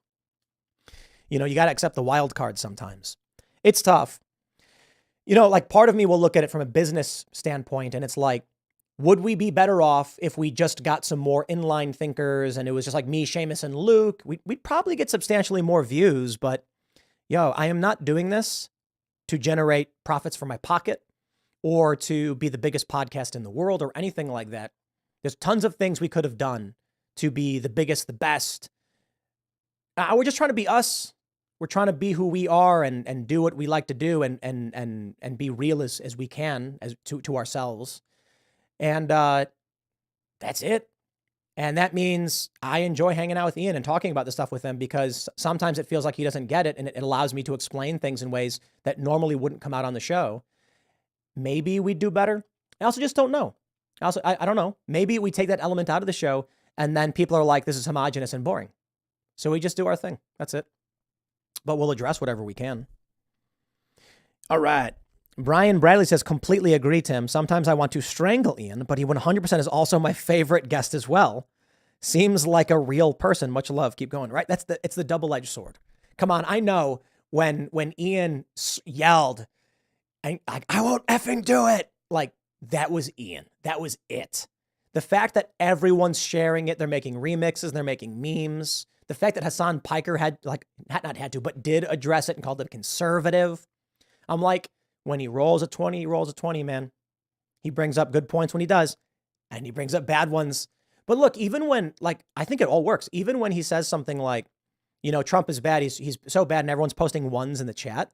you got to accept the wild card sometimes. It's tough. Like part of me will look at it from a business standpoint and it's like, would we be better off if we just got some more inline thinkers and it was just like me, Seamus, and Luke? We'd probably get substantially more views, but I am not doing this to generate profits for my pocket or to be the biggest podcast in the world or anything like that. There's tons of things we could have done to be the biggest, the best. We're just trying to be us. We're trying to be who we are and do what we like to do and be real as we can to ourselves. And that's it. And that means I enjoy hanging out with Ian and talking about this stuff with him because sometimes it feels like he doesn't get it and it allows me to explain things in ways that normally wouldn't come out on the show. Maybe we'd do better. I also just don't know. I don't know. Maybe we take that element out of the show and then people are like, this is homogenous and boring. So we just do our thing. That's it. But we'll address whatever we can. All right. Brian Bradley says, completely agree, Tim. Sometimes I want to strangle Ian, but he 100% is also my favorite guest as well. Seems like a real person. Much love. Keep going, right? It's the double-edged sword. Come on. I know when Ian yelled, and like, I won't effing do it. Like, that was Ian. That was it. The fact that everyone's sharing it, they're making remixes, they're making memes. The fact that Hassan Piker did address it and called it conservative. I'm like, when he rolls a 20, he rolls a 20, man. He brings up good points when he does, and he brings up bad ones. But look, even when, I think it all works. Even when he says something like, Trump is bad, he's so bad, and everyone's posting ones in the chat,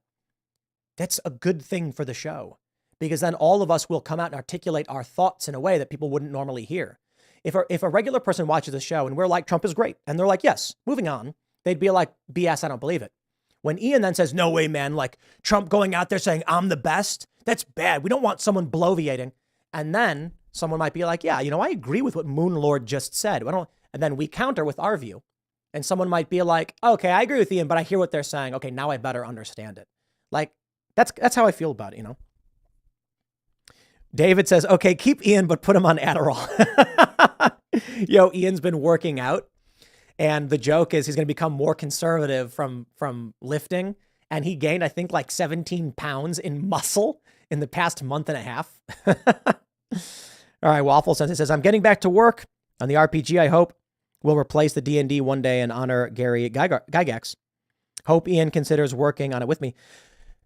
that's a good thing for the show. Because then all of us will come out and articulate our thoughts in a way that people wouldn't normally hear. If a regular person watches the show and we're like, Trump is great, and they're like, yes, moving on, they'd be like, BS, I don't believe it. When Ian then says, no way, man, like Trump going out there saying, I'm the best, that's bad. We don't want someone bloviating. And then someone might be like, yeah, I agree with what Moon Lord just said. And then we counter with our view. And someone might be like, okay, I agree with Ian, but I hear what they're saying. Okay, now I better understand it. Like, that's how I feel about it, David says, okay, keep Ian, but put him on Adderall. Ian's been working out. And the joke is he's going to become more conservative from lifting. And he gained, I think, like 17 pounds in muscle in the past month and a half. All right, Waffle says, I'm getting back to work on the RPG. I hope will replace the D&D one day and honor Gary Gygax. Hope Ian considers working on it with me.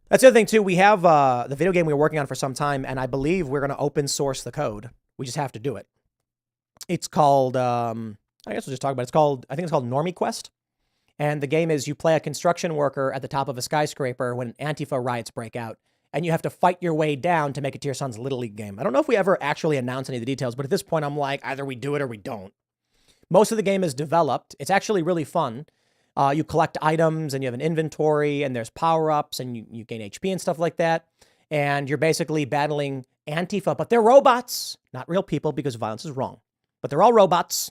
That's the other thing, too. We have the video game we were working on for some time, and I believe we're going to open source the code. We just have to do it. It's called, I guess we'll just talk about it. I think it's called Normie Quest. And the game is you play a construction worker at the top of a skyscraper when Antifa riots break out, and you have to fight your way down to make it to your son's Little League game. I don't know if we ever actually announce any of the details, but at this point, I'm like, either we do it or we don't. Most of the game is developed. It's actually really fun. You collect items and you have an inventory and there's power-ups and you gain HP and stuff like that. And you're basically battling Antifa, but they're robots, not real people because violence is wrong. But they're all robots.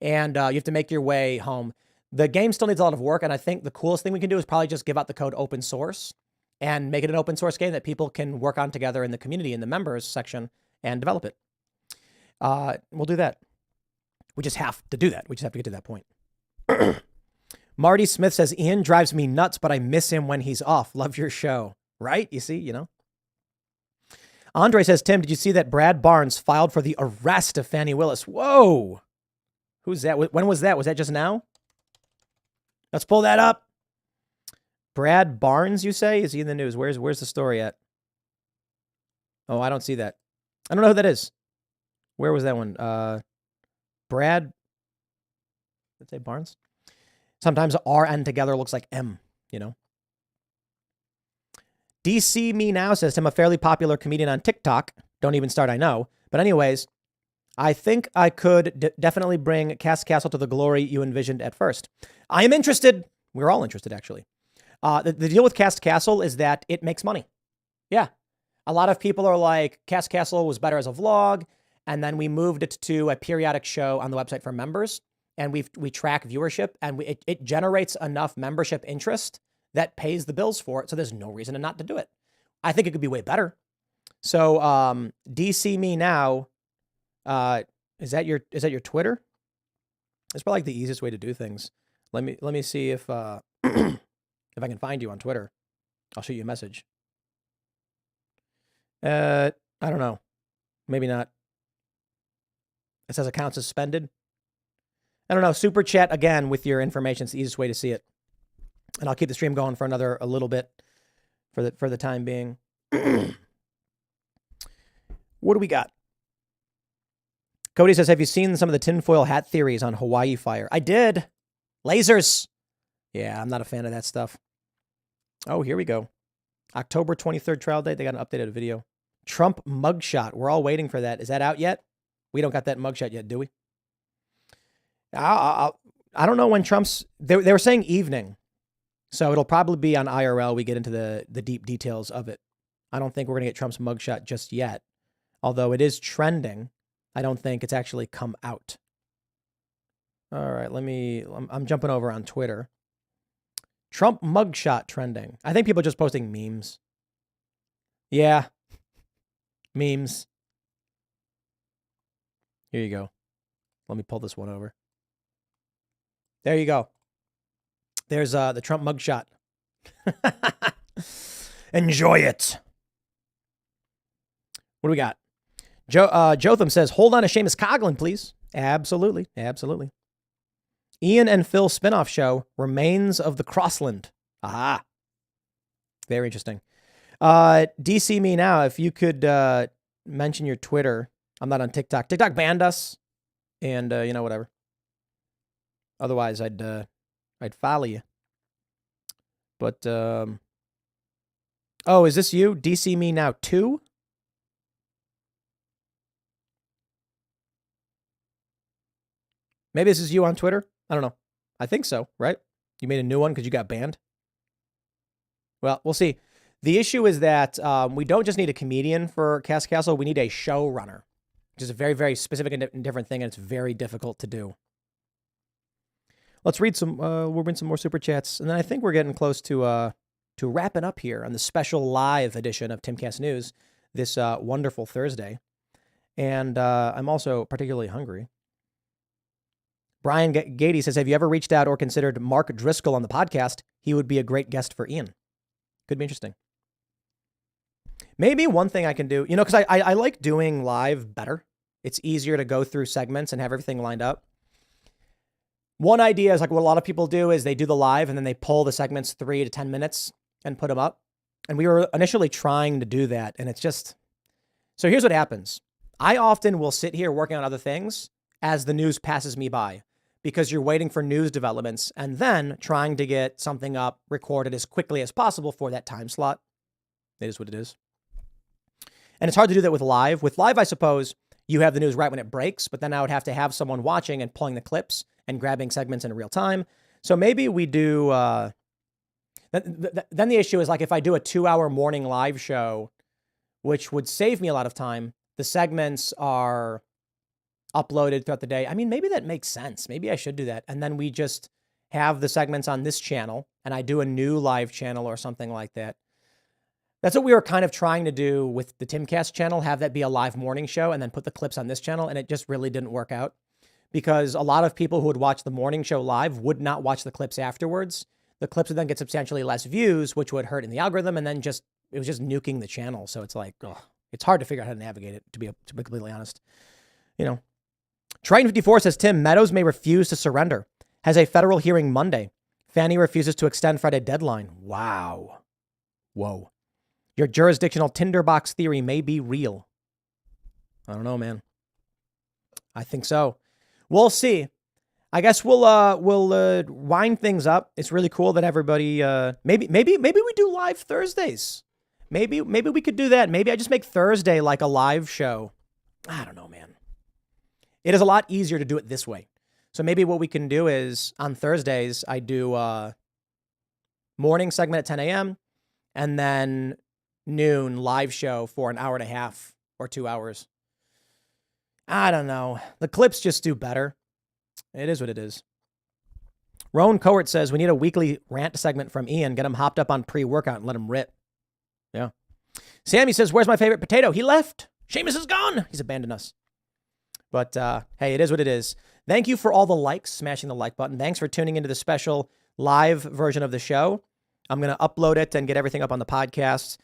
And you have to make your way home. The game still needs a lot of work. And I think the coolest thing we can do is probably just give out the code open source and make it an open source game that people can work on together in the community, in the members section, and develop it. We'll do that. We just have to do that. We just have to get to that point. Marty Smith says, Ian drives me nuts, but I miss him when he's off. Love your show. Right? You see, Andre says, Tim, did you see that Brad Barnes filed for the arrest of Fani Willis? Whoa. Who's that? When was that? Was that just now? Let's pull that up. Brad Barnes, you say? Is he in the news? Where's the story at? Oh, I don't see that. I don't know who that is. Where was that one? Brad. Let's say Barnes. Sometimes RN together looks like M, DC Me Now says, I'm a fairly popular comedian on TikTok. Don't even start, I know. But anyways, I think I could definitely bring Cast Castle to the glory you envisioned at first. I am interested. We're all interested, actually. The deal with Cast Castle is that it makes money. Yeah. A lot of people are like, Cast Castle was better as a vlog. And then we moved it to a periodic show on the website for members. And we track viewership. And it generates enough membership interest that pays the bills for it. So there's no reason not to do it. I think it could be way better. So DC Me Now, is that your Twitter? It's probably like the easiest way to do things. Let me see if if I can find you on Twitter. I'll shoot you a message. I don't know. Maybe not. It says account suspended. I don't know. Super chat again with your information. It's the easiest way to see it. And I'll keep the stream going for a little bit for the time being. What do we got? Cody says, have you seen some of the tinfoil hat theories on Hawaii fire? I did. Lasers. Yeah, I'm not a fan of that stuff. Oh, here we go. October 23rd trial date. They got an updated video. Trump mugshot. We're all waiting for that. Is that out yet? We don't got that mugshot yet, do we? I don't know when Trump's... They were saying evening. So it'll probably be on IRL. We get into the deep details of it. I don't think we're going to get Trump's mugshot just yet. Although it is trending, I don't think it's actually come out. All right, I'm jumping over on Twitter. Trump mugshot trending. I think people are just posting memes. Yeah. Memes. Here you go. Let me pull this one over. There you go. There's the Trump mugshot. Enjoy it. What do we got? Jotham says, hold on to Seamus Coughlin, please. Absolutely. Absolutely. Ian and Phil spinoff show, Remains of the Crossland. Aha. Very interesting. DC Me Now, if you could mention your Twitter. I'm not on TikTok. TikTok banned us. And, whatever. Otherwise, I'd follow you. But, oh, is this you? DC Me Now 2? Maybe this is you on Twitter? I don't know. I think so, right? You made a new one because you got banned? Well, we'll see. The issue is that we don't just need a comedian for Cast Castle. We need a showrunner, which is a very, very specific and different thing, and it's very difficult to do. Let's read some. We'll read some more super chats, and then I think we're getting close to wrapping up here on the special live edition of Timcast News this wonderful Thursday. And I'm also particularly hungry. Brian Gady says, have you ever reached out or considered Mark Driscoll on the podcast? He would be a great guest for Ian. Could be interesting. Maybe one thing I can do, because I like doing live better. It's easier to go through segments and have everything lined up. One idea is like what a lot of people do is they do the live and then they pull the segments 3 to 10 minutes and put them up. And we were initially trying to do that. And it's just, so here's what happens. I often will sit here working on other things as the news passes me by because you're waiting for news developments and then trying to get something up recorded as quickly as possible for that time slot. It is what it is. And it's hard to do that with live. With live, I suppose you have the news right when it breaks, but then I would have to have someone watching and pulling the clips and grabbing segments in real time. So maybe we do, then the issue is like if I do a 2-hour morning live show, which would save me a lot of time, the segments are uploaded throughout the day. I mean, maybe that makes sense. Maybe I should do that. And then we just have the segments on this channel and I do a new live channel or something like that. That's what we were kind of trying to do with the Timcast channel, have that be a live morning show and then put the clips on this channel. And it just really didn't work out because a lot of people who would watch the morning show live would not watch the clips afterwards. The clips would then get substantially less views, which would hurt in the algorithm. And then it was just nuking the channel. So it's like, it's hard to figure out how to navigate it, to be completely honest. You know, Triton54 says, Tim, Meadows may refuse to surrender. Has a federal hearing Monday. Fannie refuses to extend Friday deadline. Wow. Whoa. Your jurisdictional tinderbox theory may be real. I don't know, man. I think so. We'll see. I guess we'll wind things up. It's really cool that everybody maybe we do live Thursdays. Maybe we could do that. Maybe I just make Thursday like a live show. I don't know, man. It is a lot easier to do it this way. So maybe what we can do is on Thursdays I do morning segment at 10 a.m. and then noon live show for an hour and a half or 2 hours. I don't know. The clips just do better. It is what it is. Rowan Cohort says we need a weekly rant segment from Ian. Get him hopped up on pre-workout and let him rip. Yeah. Sammy says, where's my favorite potato? He left. Seamus is gone. He's abandoned us. But hey, it is what it is. Thank you for all the likes, smashing the like button. Thanks for tuning into the special live version of the show. I'm going to upload it and get everything up on the podcasts.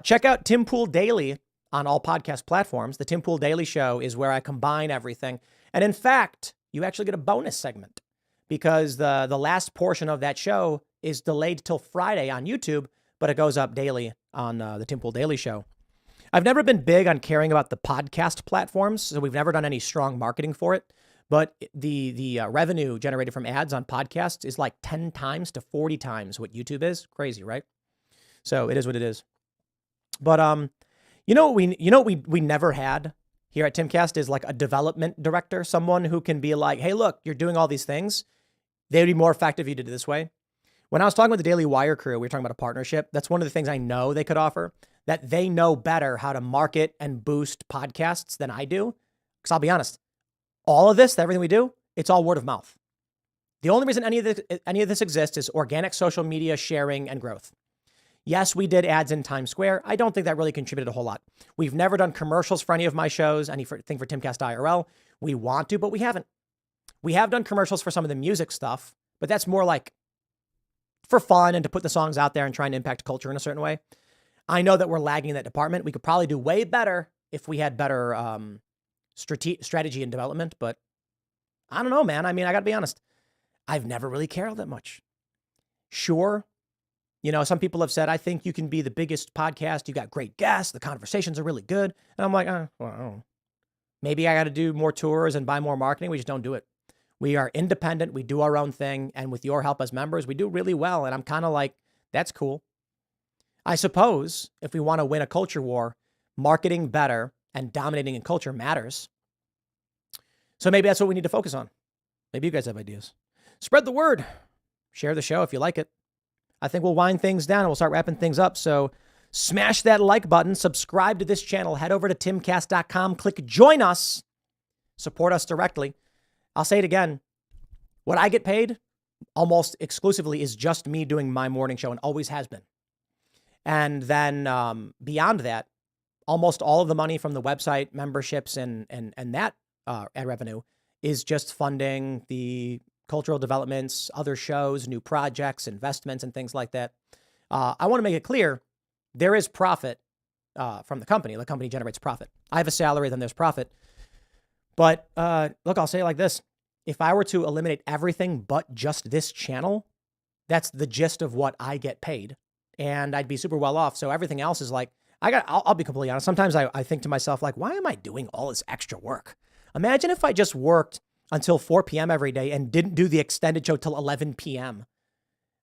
Check out Tim Pool Daily on all podcast platforms. The Tim Pool Daily Show is where I combine everything. And in fact, you actually get a bonus segment because the last portion of that show is delayed till Friday on YouTube, but it goes up daily on the Tim Pool Daily Show. I've never been big on caring about the podcast platforms, so we've never done any strong marketing for it. But the revenue generated from ads on podcasts is like 10 times to 40 times what YouTube is. Crazy, right? So it is what it is. But you know what we never had here at Timcast is like a development director, someone who can be like, hey, look, you're doing all these things. They'd be more effective if you did it this way. When I was talking with the Daily Wire crew, we were talking about a partnership. That's one of the things I know they could offer, that they know better how to market and boost podcasts than I do. Because I'll be honest, all of this, everything we do, it's all word of mouth. The only reason any of this exists is organic social media sharing and growth. Yes, we did ads in Times Square. I don't think that really contributed a whole lot. We've never done commercials for any of my shows, anything for Timcast IRL. We want to, but we haven't. We have done commercials for some of the music stuff, but that's more like for fun and to put the songs out there and trying to impact culture in a certain way. I know that we're lagging in that department. We could probably do way better if we had better strategy and development, but I don't know, man. I mean, I got to be honest. I've never really cared all that much. Sure. You know, some people have said, I think you can be the biggest podcast. You got great guests. The conversations are really good. And I'm like, well, I don't know. Maybe I got to do more tours and buy more marketing. We just don't do it. We are independent. We do our own thing. And with your help as members, we do really well. And I'm kind of like, that's cool. I suppose if we want to win a culture war, marketing better and dominating in culture matters. So maybe that's what we need to focus on. Maybe you guys have ideas. Spread the word. Share the show if you like it. I think we'll wind things down and we'll start wrapping things up. So smash that like button, subscribe to this channel, head over to timcast.com, click join us, support us directly. I'll say it again. What I get paid almost exclusively is just me doing my morning show and always has been. And then beyond that, almost all of the money from the website memberships and that ad revenue is just funding the cultural developments, other shows, new projects, investments, and things like that. I want to make it clear, there is profit from the company. The company generates profit. I have a salary, then there's profit. But look, I'll say it like this. If I were to eliminate everything but just this channel, that's the gist of what I get paid. And I'd be super well off. So everything else is like, I'll be completely honest. Sometimes I think to myself, like, why am I doing all this extra work? Imagine if I just worked until 4 p.m. every day and didn't do the extended show till 11 p.m.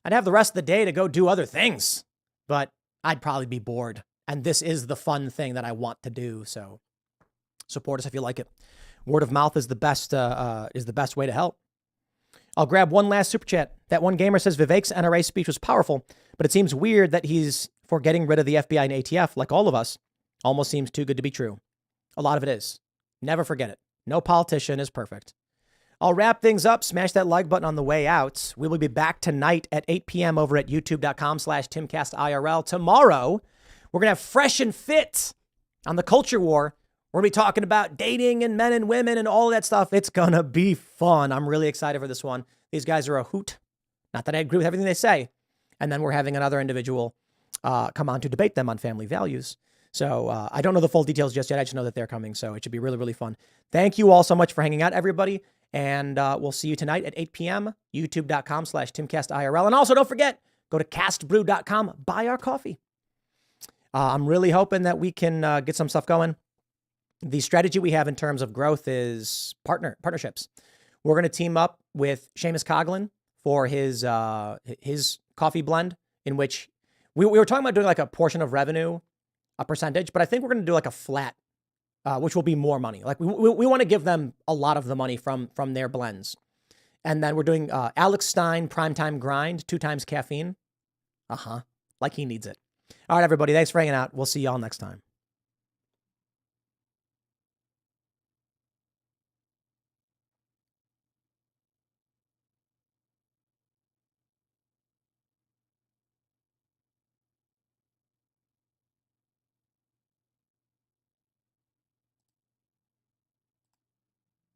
I'd have the rest of the day to go do other things, but I'd probably be bored. And this is the fun thing that I want to do. So support us if you like it. Word of mouth is the best way to help. I'll grab one last super chat. That one gamer says Vivek's NRA speech was powerful, but it seems weird that he's for getting rid of the FBI and ATF, like all of us. Almost seems too good to be true. A lot of it is. Never forget it. No politician is perfect. I'll wrap things up. Smash that like button on the way out. We will be back tonight at 8 p.m. over at youtube.com/TimcastIRL. Tomorrow, We're going to have Fresh and Fit on the culture war. We're going to be talking about dating and men and women and all that stuff. It's going to be fun. I'm really excited for this one. These guys are a hoot. Not that I agree with everything they say. And then we're having another individual come on to debate them on family values. So I don't know the full details just yet. I just know that they're coming. So it should be really, really fun. Thank you all so much for hanging out, everybody. And we'll see you tonight at 8 p.m. youtube.com/TimcastIRL. And also don't forget, go to castbrew.com, buy our coffee. I'm really hoping that we can get some stuff going. The strategy we have in terms of growth is partnerships. We're going to team up with Seamus Coughlin for his coffee blend, in which we were talking about doing like a portion of revenue, a percentage, but I think we're going to do like a flat, which will be more money. Like we want to give them a lot of the money from their blends. And then we're doing Alex Stein Primetime Grind, 2 times caffeine. Like he needs it. All right, everybody. Thanks for hanging out. We'll see y'all next time.